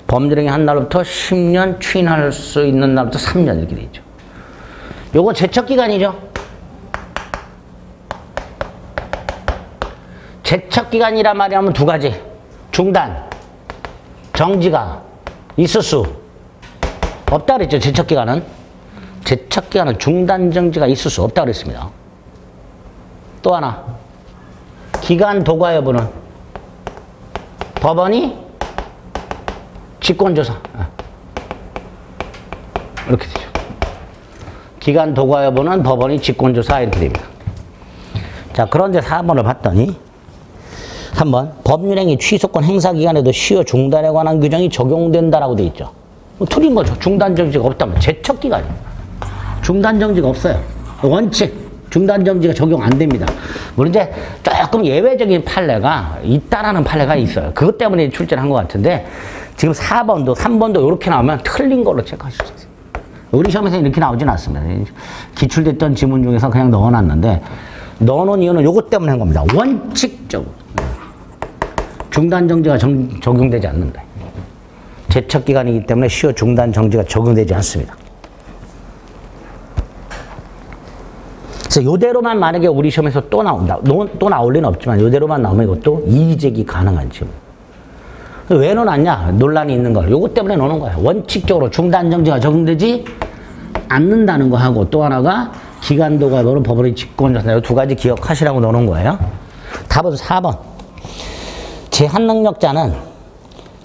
법률행위 한 날로부터 10년, 추인할 수 있는 날부터 3년 이렇게 되죠. 요거 제척기간이죠. 제척기간이란 말이 하면 두 가지. 중단, 정지가 있을 수 없다 그랬죠. 제척기간은. 제척기간은 중단, 정지가 있을 수 없다 그랬습니다. 또 하나. 기간 도과 여부는 법원이 직권조사. 이렇게 되죠. 기간 도과 여부는 법원이 직권조사 이렇게 됩니다. 자, 그런데 4번을 봤더니 3번 법률행위 취소권 행사 기간에도 시효 중단에 관한 규정이 적용된다라고 돼 있죠. 틀린 거죠. 중단 정지가 없다면 제척 기간이 중단 정지가 없어요. 원칙 중단 정지가 적용 안 됩니다. 물론 이제 조금 예외적인 판례가 있다라는 판례가 있어요. 그것 때문에 출제를 한 것 같은데 지금 4번도 3번도 이렇게 나오면 틀린 걸로 체크하실 수 있어요. 우리 시험에서 이렇게 나오진 않습니다. 기출됐던 지문 중에서 그냥 넣어놨는데 넣어놓은 이유는 요것 때문에 한 겁니다. 원칙적으로 중단 정지가 적용되지 않는다. 제척 기간이기 때문에 시효 중단 정지가 적용되지 않습니다. 그래서 요대로만 만약에 우리 시험에서 또 나온다. 또 나올 리는 없지만 요대로만 나오면 이것도 이의제기 가능한 질문. 왜 넣어놨냐? 논란이 있는 걸. 요것 때문에 넣는 거예요. 원칙적으로 중단 정지가 적용되지 않는다는 거 하고 또 하나가 기간도가 너는 법원의 직권조사. 이 두 가지 기억하시라고 넣는 거예요. 답은 4번. 제한능력자는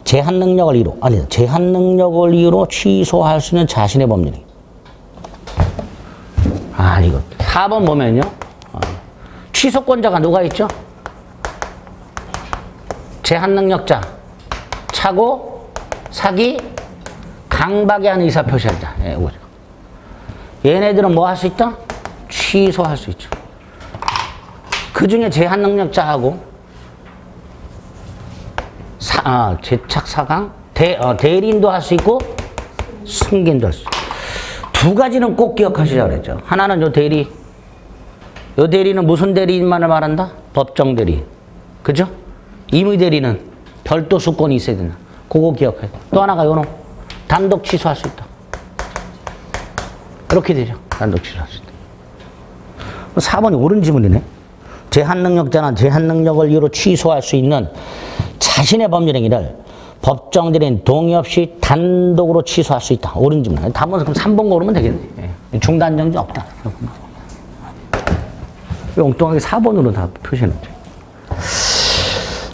제한능력을 이유로 취소할 수 있는 자신의 법률이. 이거 4번 보면요. 취소권자가 누가 있죠? 제한능력자, 차고, 사기, 강박에 한 의사표시할 자. 이거죠. 얘네들은 뭐 할 수 있다? 취소할 수 있죠. 그 중에 제한능력자하고 제착 사강, 대리인도 할 수 있고 승계인도 할 수 있고 두 가지는 꼭 기억하시자 그랬죠. 하나는 요 대리는 무슨 대리인만을 말한다? 법정 대리. 그죠? 임의 대리는 별도 수권이 있어야 된다. 그거 기억해요. 또 하나가 요놈 단독 취소할 수 있다. 이렇게 되죠. 단독 취소할 수 있다. 4번이 옳은 지문이네. 제한능력자는 제한능력을 이유로 취소할 수 있는 자신의 법률행위를 법정 대리인 동의 없이 단독으로 취소할 수 있다. 옳은 질문. 답은 그럼 3번 고르면 되겠네. 중단정지 없다. 엉뚱하게 4번으로 다 표시해놓죠.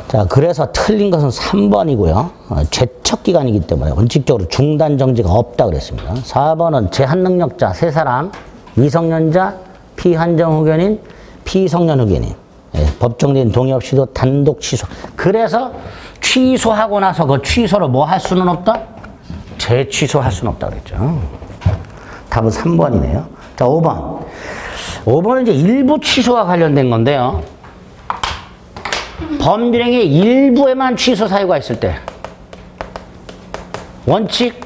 자, 그래서 틀린 것은 3번이고요. 제척기간이기 때문에 원칙적으로 중단정지가 없다 그랬습니다. 4번은 제한능력자 3사람, 미성년자, 피한정후견인, 피성년후견인. 예, 법정대인 동의 없이도 단독 취소. 그래서 취소하고 나서 그 취소를 뭐 할 수는 없다? 재취소할 수는 없다 그랬죠. 답은 3번이네요. 자, 5번. 5번은 이제 일부 취소와 관련된 건데요. 법률행위 일부에만 취소 사유가 있을 때. 원칙.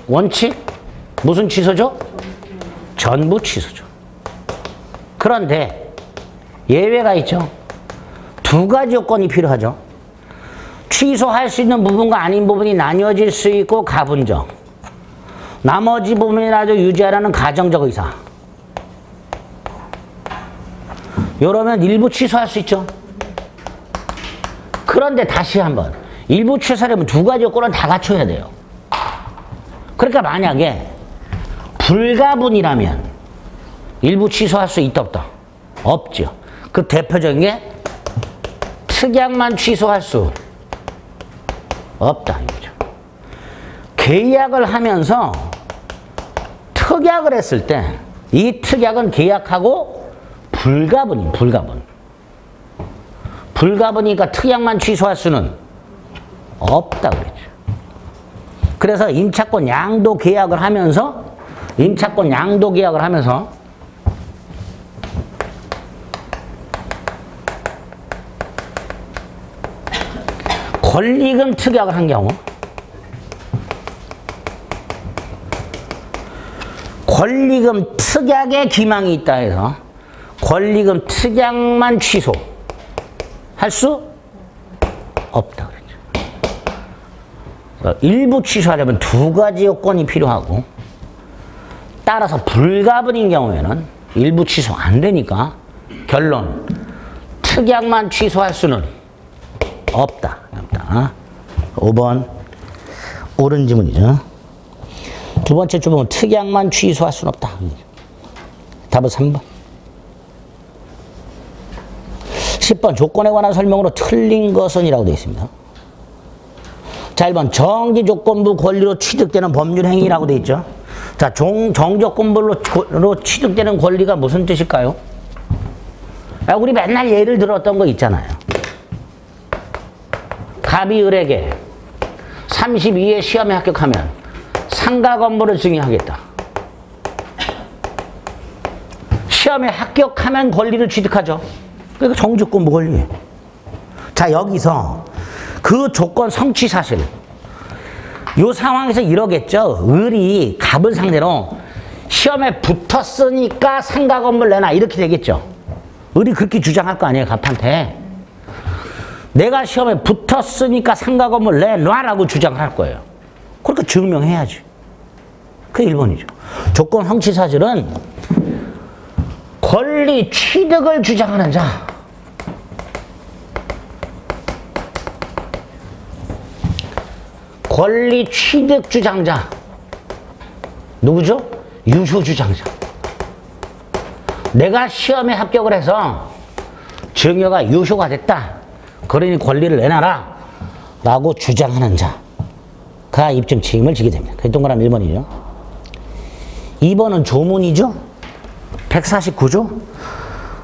무슨 취소죠? 전부 취소죠. 그런데 예외가 있죠. 2가지 요건이 필요하죠. 취소할 수 있는 부분과 아닌 부분이 나뉘어질 수 있고 가분적. 나머지 부분이라도 유지하라는 가정적 의사. 이러면 일부 취소할 수 있죠. 그런데 다시 한번 일부 취소하려면 2가지 요건은 다 갖춰야 돼요. 그러니까 만약에 불가분이라면 일부 취소할 수 있다 없다? 없죠. 그 대표적인 게 특약만 취소할 수 없다 이거죠. 계약을 하면서 특약을 했을 때 이 특약은 계약하고 불가분이 불가분. 불가분이니까 특약만 취소할 수는 없다 그랬죠. 그래서 임차권 양도 계약을 하면서 권리금 특약을 한 경우 권리금 특약에 기망이 있다 해서 권리금 특약만 취소할 수 없다 그랬죠. 일부 취소하려면 2가지 요건이 필요하고 따라서 불가분인 경우에는 일부 취소 안 되니까 결론 특약만 취소할 수는 없다. 5번 옳은 지문이죠. 두 번째 주문은 특약만 취소할 수는 없다. 답은 3번. 10번 조건에 관한 설명으로 틀린 것은 이라고 되어 있습니다. 자, 1번 정지조건부 권리로 취득되는 법률행위라고 되어 있죠. 자, 정조건부로 취득되는 권리가 무슨 뜻일까요? 우리 맨날 예를 들었던 거 있잖아요. 갑이 을에게 32회 시험에 합격하면 상가 건물을 증여하겠다. 시험에 합격하면 권리를 취득하죠. 그러니까 정조건부 권리. 자, 여기서 그 조건 성취 사실. 이 상황에서 이러겠죠. 을이 갑을 상대로 시험에 붙었으니까 상가 건물 내놔 이렇게 되겠죠. 을이 그렇게 주장할 거 아니에요, 갑한테. 내가 시험에 붙었으니까 상가 건물 내놔라고 주장을 할 거예요. 그러니까 증명해야지. 그게 1번이죠. 조건 성취 사실은 권리 취득을 주장하는 자. 권리 취득 주장자. 누구죠? 유효 주장자. 내가 시험에 합격을 해서 증여가 유효가 됐다. 그러니 권리를 내놔라. 라고 주장하는 자가 입증 책임을 지게 됩니다. 그게 동그라미 1번이죠. 2번은 조문이죠. 149조.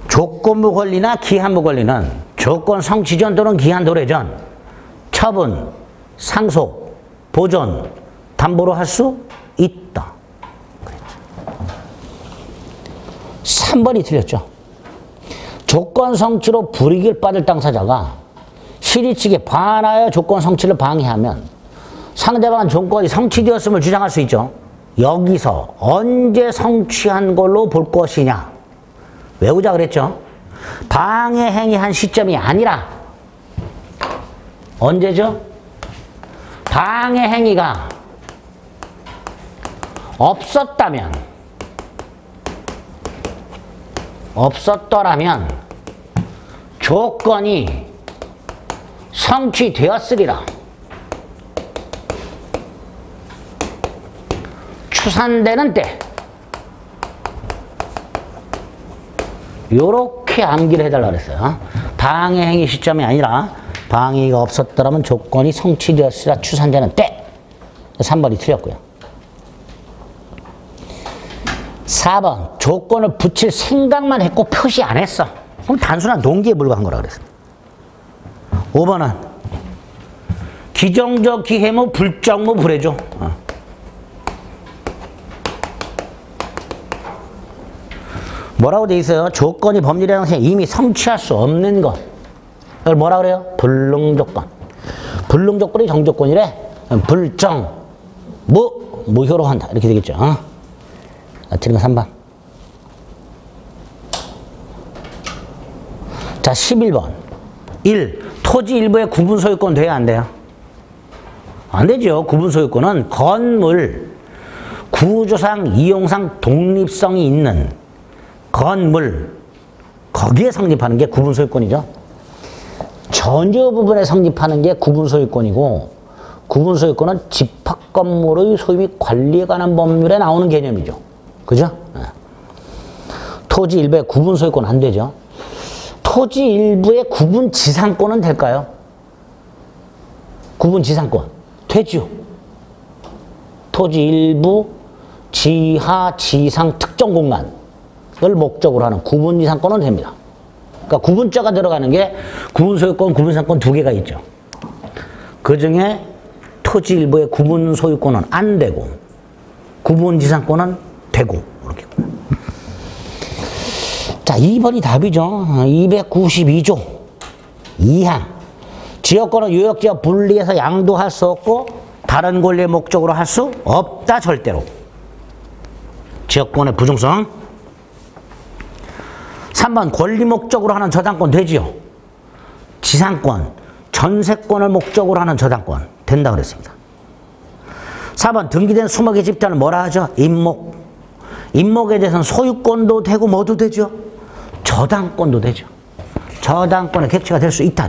조건부 권리나 기한부 권리는 조건 성취 전 또는 기한 도래 전 처분, 상속, 보존, 담보로 할 수 있다. 3번이 틀렸죠. 조건 성취로 불이익을 받을 당사자가 시리 측에 반하여 조건 성취를 방해하면 상대방은 조건이 성취되었음을 주장할 수 있죠. 여기서 언제 성취한 걸로 볼 것이냐. 외우자 그랬죠. 방해 행위한 시점이 아니라 언제죠? 방해 행위가 없었더라면 조건이 성취되었으리라. 추산되는 때 요렇게 암기를 해달라 그랬어요. 방해 행위 시점이 아니라 방해가 없었더라면 조건이 성취되었으라 추산되는 때. 3번이 틀렸고요. 4번 조건을 붙일 생각만 했고 표시 안 했어. 그럼 단순한 동기에 불과한 거라 그랬어. 5번은 기정적 기해모 불정모 불해줘. 뭐라고 돼 있어요? 조건이 법률이라는 것이 이미 성취할 수 없는 것. 이걸 뭐라 그래요? 불능조건. 불능조건이 정조건이래. 불정, 무효로 한다. 이렇게 되겠죠. 틀린 거 3번. 자, 11번. 1. 토지 일부의 구분 소유권 돼야 안 돼요? 안 되죠. 구분 소유권은 건물, 구조상, 이용상 독립성이 있는 건물, 거기에 성립하는 게 구분 소유권이죠. 전유 부분에 성립하는 게 구분 소유권이고, 구분 소유권은 집합 건물의 소유 및 관리에 관한 법률에 나오는 개념이죠. 그죠? 토지 일부의 구분 소유권 안 되죠. 토지 일부의 구분 지상권은 될까요? 구분 지상권 되죠. 토지 일부 지하, 지상 특정 공간을 목적으로 하는 구분 지상권은 됩니다. 그러니까 구분자가 들어가는 게 구분 소유권, 구분 지상권 두 개가 있죠. 그 중에 토지 일부의 구분 소유권은 안 되고 구분 지상권은 되고 이렇게. 자, 2번이 답이죠. 292조 2항. 지역권은 유역지역 분리해서 양도할 수 없고 다른 권리의 목적으로 할 수 없다 절대로. 지역권의 부중성. 3번 권리 목적으로 하는 저당권 되지요. 지상권, 전세권을 목적으로 하는 저당권 된다 그랬습니다. 4번 등기된 수목의 집단을 뭐라 하죠? 임목. 임목에 대해서는 소유권도 되고 뭐도 되죠? 저당권도 되죠. 저당권의 객체가 될 수 있다.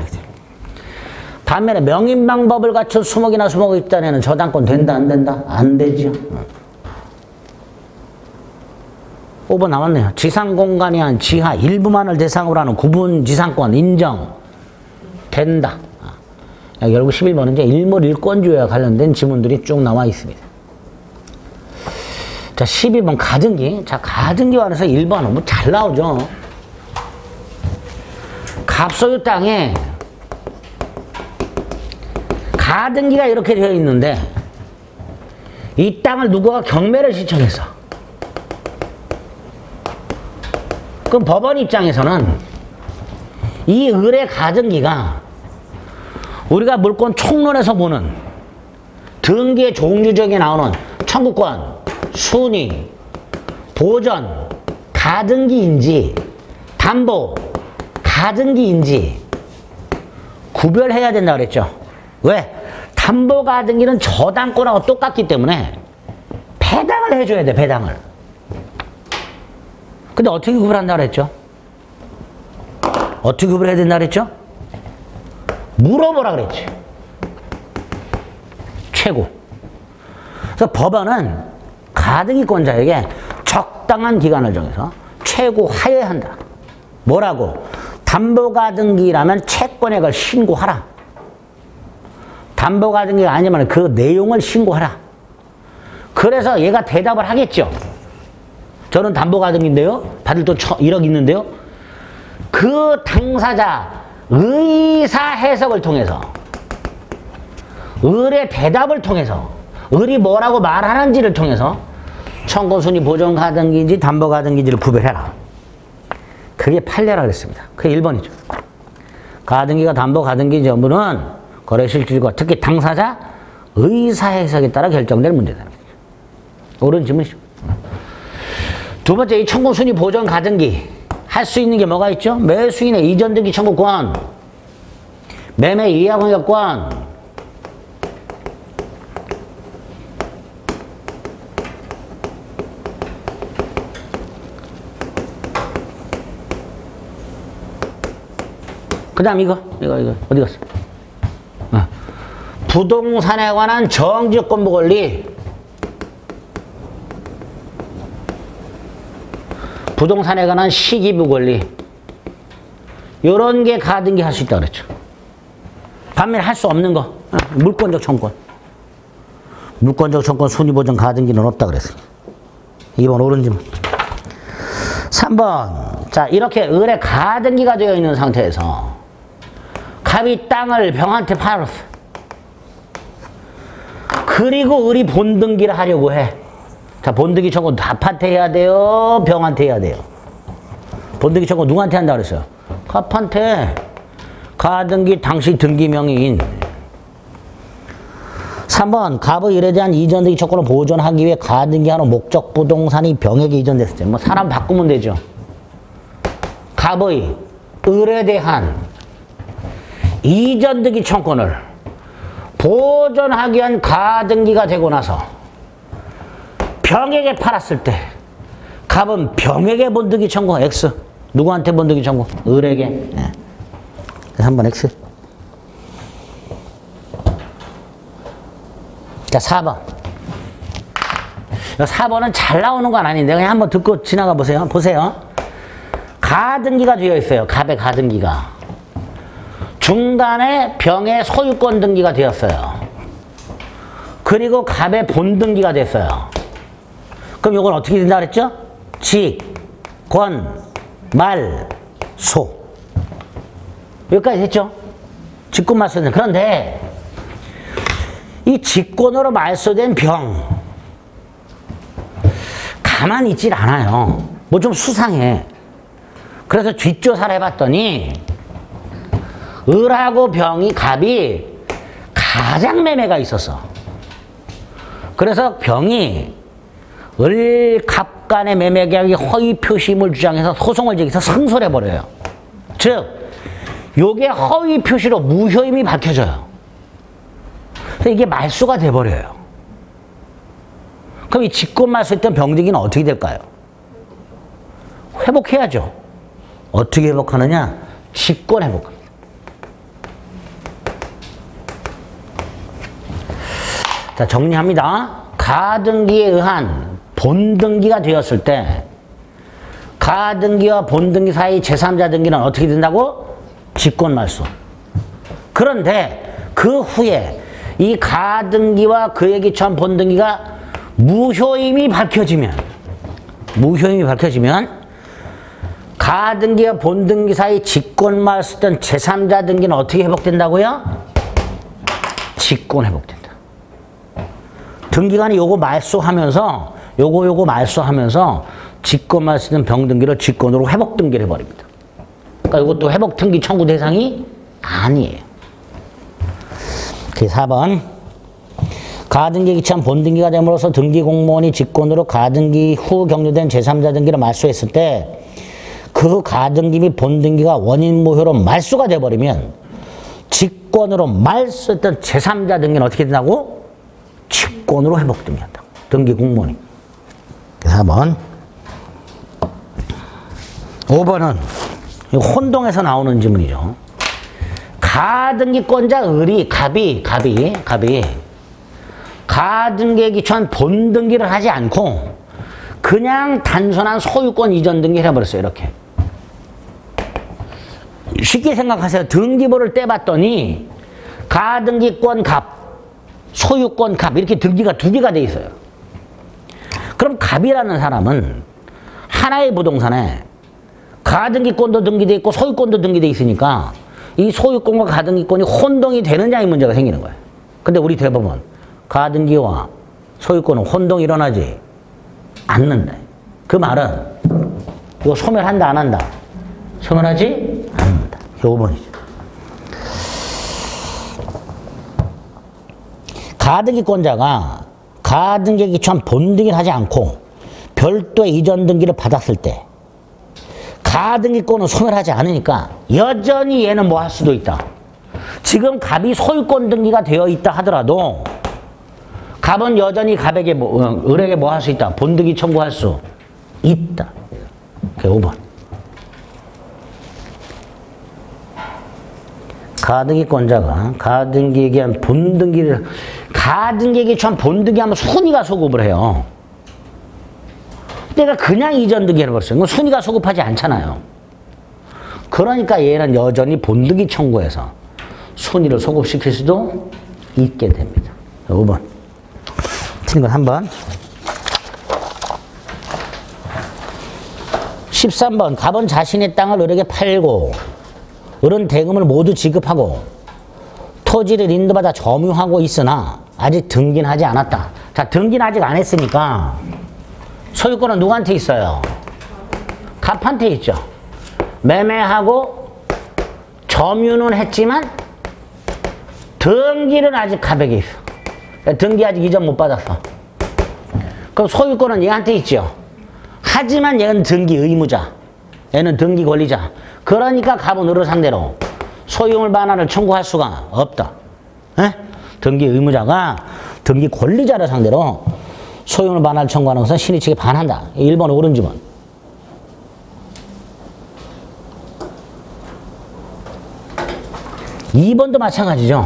반면에 명인방법을 갖춘 수목이나 수목의 집단에는 저당권 된다 안 된다? 안 되죠. 5번 나왔네요. 지상공간이 한 지하 일부만을 대상으로 하는 구분지상권 인정된다. 결국 11번은 이제 일몰일권주의와 관련된 지문들이 쭉 나와 있습니다. 자, 12번 가등기. 자, 가등기 관해서 1번은 뭐 잘 나오죠. 갑소유 땅에 가등기가 이렇게 되어 있는데 이 땅을 누구가 경매를 신청했어. 그럼 법원 입장에서는 이 을의 가등기가 우리가 물권 총론에서 보는 등기의 종류적에 나오는 청구권, 순위, 보전, 가등기인지 담보, 가등기인지 구별해야 된다 그랬죠. 왜? 담보 가등기는 저당권하고 똑같기 때문에 배당을 해줘야 돼, 배당을. 근데 어떻게 구별한다 그랬죠? 어떻게 구별해야 된다 그랬죠? 물어보라 그랬지. 최고. 그래서 법원은 가등기권자에게 적당한 기간을 정해서 최고 하여한다. 뭐라고? 담보가등기라면 채권액을 신고하라. 담보가등기가 아니면 그 내용을 신고하라. 그래서 얘가 대답을 하겠죠. 저는 담보가등기인데요. 받을 돈 1억 있는데요. 그 당사자 의사 해석을 통해서 을의 대답을 통해서 을이 뭐라고 말하는지를 통해서 청구순위 보존가등기인지 담보가등기인지를 구별해라. 그게 판례라 그랬습니다. 그게 1번이죠. 가등기가 담보가등기 여부는 거래실질과 특히 당사자 의사 해석에 따라 결정될 문제다. 옳은 질문이죠. 두 번째, 이 청구순위 보존가등기 할 수 있는 게 뭐가 있죠? 매수인의 이전 등기 청구권, 매매 이하 공여권, 그 다음 이거 어디 갔어? 부동산에 관한 정지권부 권리, 부동산에 관한 시기부 권리. 요런 게 가등기 할 수 있다 그랬죠. 반면에 할 수 없는 거. 물권적 청권. 물권적 청권 순위보전 가등기는 없다 그랬어요. 2번 옳은 질문. 3번. 자, 이렇게 을에 가등기가 되어 있는 상태에서 갑이 땅을 병한테 팔았어. 그리고 을이 본등기를 하려고 해. 자, 본등기 청구 갑한테 해야 돼요? 병한테 해야 돼요? 본등기 청구 누구한테 한다 그랬어요? 갑한테. 가등기 당시 등기명의인. 3번 갑의 일에 대한 이전등기 청구를 보존하기 위해 가등기하는 목적 부동산이 병에게 이전됐을 때 뭐 사람 바꾸면 되죠. 갑의 을에 대한 이전등기 청구를 보존하기 위한 가등기가 되고 나서 병에게 팔았을 때 갑은 병에게 본등기 청구 X. 누구한테 본등기 청구? 을에게. 네. 3번 X. 자, 4번. 4번은 잘 나오는 건 아닌데 그냥 한번 듣고 지나가 보세요. 보세요. 가등기가 되어 있어요. 갑의 가등기가. 중간에 병의 소유권 등기가 되었어요. 그리고 갑의 본등기가 됐어요. 그럼 이건 어떻게 된다 그랬죠? 직, 권, 말, 소. 여기까지 됐죠? 직권 말소된. 그런데 이 직권으로 말소된 병 가만히 있질 않아요. 뭐 좀 수상해. 그래서 뒷조사를 해봤더니 을하고 병이 갑이 가장 매매가 있었어. 그래서 병이 을, 갑 간의 매매 계약이 허위 표시임을 주장해서 소송을 제기해서 승소를 해버려요. 즉 요게 허위 표시로 무효임이 밝혀져요. 그래서 이게 말소가 돼버려요. 그럼 이 직권 말소했던 병등기는 어떻게 될까요? 회복해야죠. 어떻게 회복하느냐? 직권 회복. 자, 정리합니다. 가등기에 의한 본등기가 되었을 때 가등기와 본등기 사이 제3자 등기는 어떻게 된다고? 직권말소. 그런데 그 후에 이 가등기와 그에 기초한 본등기가 무효임이 밝혀지면 가등기와 본등기 사이 직권말소된 제3자 등기는 어떻게 회복된다고요? 직권 회복된다. 등기관이 요거 말소하면서 요거 말소하면서 직권말소된 병등기를 직권으로 회복등기를 해버립니다. 그러니까 이것도 회복등기 청구 대상이 아니에요. 그 4번. 가등기에 기초한 본등기가 됨으로써 등기공무원이 직권으로 가등기 후 격려된 제3자 등기를 말소했을 때 그 가등기 및 본등기가 원인 무효로 말소가 돼버리면 직권으로 말소했던 제3자 등기는 어떻게 된다고? 직권으로 회복등기한다. 등기공무원이. 4번. 5번은 혼동에서 나오는 질문이죠. 가등기권자 을이 갑이 가등기에 기초한 본등기를 하지 않고 그냥 단순한 소유권 이전 등기를 해버렸어요. 이렇게. 쉽게 생각하세요. 등기부를 떼봤더니 가등기권 갑, 소유권 갑 이렇게 등기가 두 개가 돼 있어요. 그럼 갑이라는 사람은 하나의 부동산에 가등기권도 등기돼 있고 소유권도 등기돼 있으니까 이 소유권과 가등기권이 혼동이 되느냐 이 문제가 생기는 거예요. 근데 우리 대법원 가등기와 소유권은 혼동이 일어나지 않는다. 그 말은 이거 소멸한다 안 한다? 소멸하지 않는다. 5번이죠. 가등기권자가 가등기에 기초한 본등기를 하지 않고 별도의 이전 등기를 받았을 때 가등기권은 소멸하지 않으니까 여전히 얘는 뭐 할 수도 있다. 지금 갑이 소유권 등기가 되어 있다 하더라도 갑은 여전히 갑에게 을에게 뭐 할 수 있다. 본등기 청구할 수 있다. 그게 5번. 가등기권자가 가등기에 대한 본등기를 가등기에 기초한 본등기 하면 순위가 소급을 해요. 내가 그냥 이전 등기 해버렸어요. 이건 순위가 소급하지 않잖아요. 그러니까 얘는 여전히 본등기 청구해서 순위를 소급시킬 수도 있게 됩니다. 5번. 틀린 건 3번. 13번. 갑은 자신의 땅을 을에게 팔고 을은 대금을 모두 지급하고 토지를 인도받아 점유하고 있으나 아직 등기는 하지 않았다. 자, 등기는 아직 안 했으니까 소유권은 누구한테 있어요? 갑한테 있죠. 매매하고 점유는 했지만 등기는 아직 갑에게 있어. 등기 아직 이전 못 받았어. 그럼 소유권은 얘한테 있죠. 하지만 얘는 등기 의무자. 얘는 등기 권리자. 그러니까 갑은 을을 상대로 소유물 반환을 청구할 수가 없다. 에? 등기 의무자가 등기 권리자를 상대로 소유물 반환을 청구하는 것은 신의 측에 반한다. 1번 오른지번. 2번도 마찬가지죠.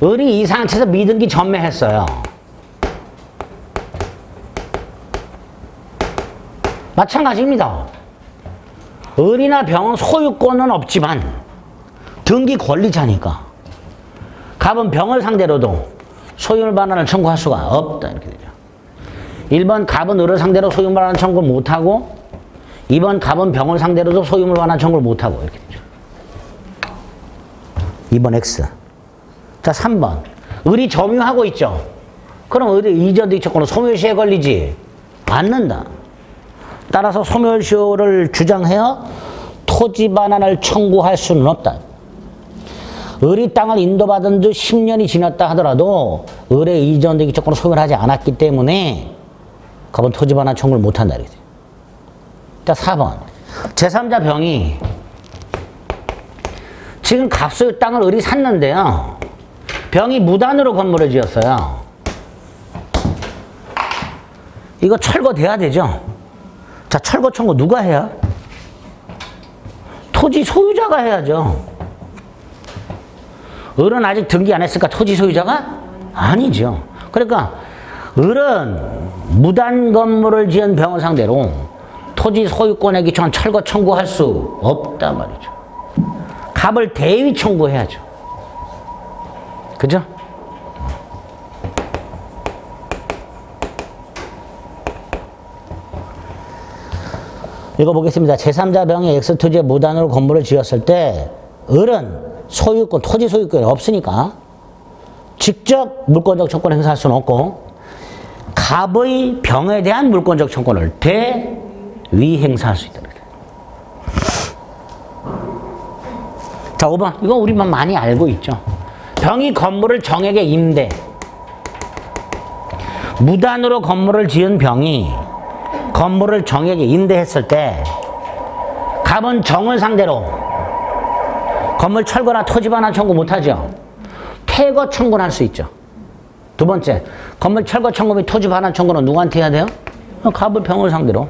을이 이 상태에서 미등기 전매했어요. 마찬가지입니다. 을이나 병은 소유권은 없지만 등기 권리자니까 갑은 병을 상대로도 소유물 반환을 청구할 수가 없다. 이렇게 되죠. 1번 갑은 을을 상대로 소유물 반환 청구를 못하고 2번 갑은 병을 상대로도 소유물 반환 청구를 못하고 이렇게 되죠. 2번 X. 자, 3번. 을이 점유하고 있죠. 그럼 을이 이전등기 청구는 소멸시효에 걸리지 않는다. 따라서 소멸시효를 주장하여 토지 반환을 청구할 수는 없다. 을이 땅을 인도받은 지 10년이 지났다 하더라도 을의 이전등기 청구는 소멸하지 않았기 때문에 갑은 토지 반환 청구를 못한다. 자, 4번. 제3자 병이 지금 갑소유 땅을 을이 샀는데요. 병이 무단으로 건물을 지었어요. 이거 철거돼야 되죠. 자, 철거 청구 누가 해야? 토지 소유자가 해야죠. 을은 아직 등기 안 했으니까 토지 소유자가 아니죠. 그러니까 을은 무단 건물을 지은 병을 상대로 토지 소유권에 기초한 철거 청구할 수 없단 말이죠. 갑을 대위 청구해야죠. 그죠? 읽어보겠습니다. 제3자 병이 X토지에 무단으로 건물을 지었을 때 을은 소유권, 토지 소유권이 없으니까 직접 물권적 청권을 행사할 수는 없고 갑의 병에 대한 물권적 청권을 대위 행사할 수 있다. 자, 5번. 이거 우리만 많이 알고 있죠. 병이 건물을 정에게 임대. 무단으로 건물을 지은 병이 건물을 정에게 임대했을 때 갑은 정을 상대로 건물 철거나 토지 반환 청구 못하죠. 퇴거 청구는 할 수 있죠. 두 번째, 건물 철거 청구 및 토지 반환 청구는 누구한테 해야 돼요? 갑을 병을 상대로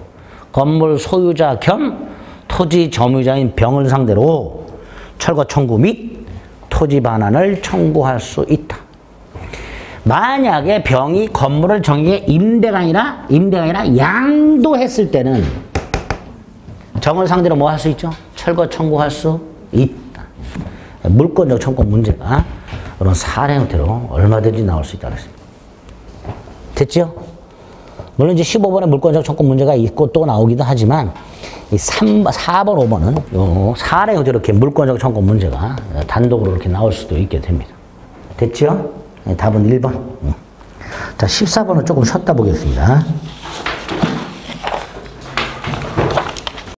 건물 소유자 겸 토지 점유자인 병을 상대로 철거 청구 및 토지 반환을 청구할 수 있다. 만약에 병이 건물을 정에게 임대가 아니라 양도했을 때는 정을 상대로 뭐 할 수 있죠? 철거 청구할 수 있다. 물권적 청구 문제가 그런 사례 형태로 얼마든지 나올 수 있다. 됐죠? 물론 이제 15번에 물권적 청구 문제가 있고 또 나오기도 하지만 이 4번, 5번은 요 사례 형태로 이렇게 물권적 청구 문제가 단독으로 이렇게 나올 수도 있게 됩니다. 됐죠? 네, 답은 1번. 자, 14번은 조금 쉬었다 보겠습니다.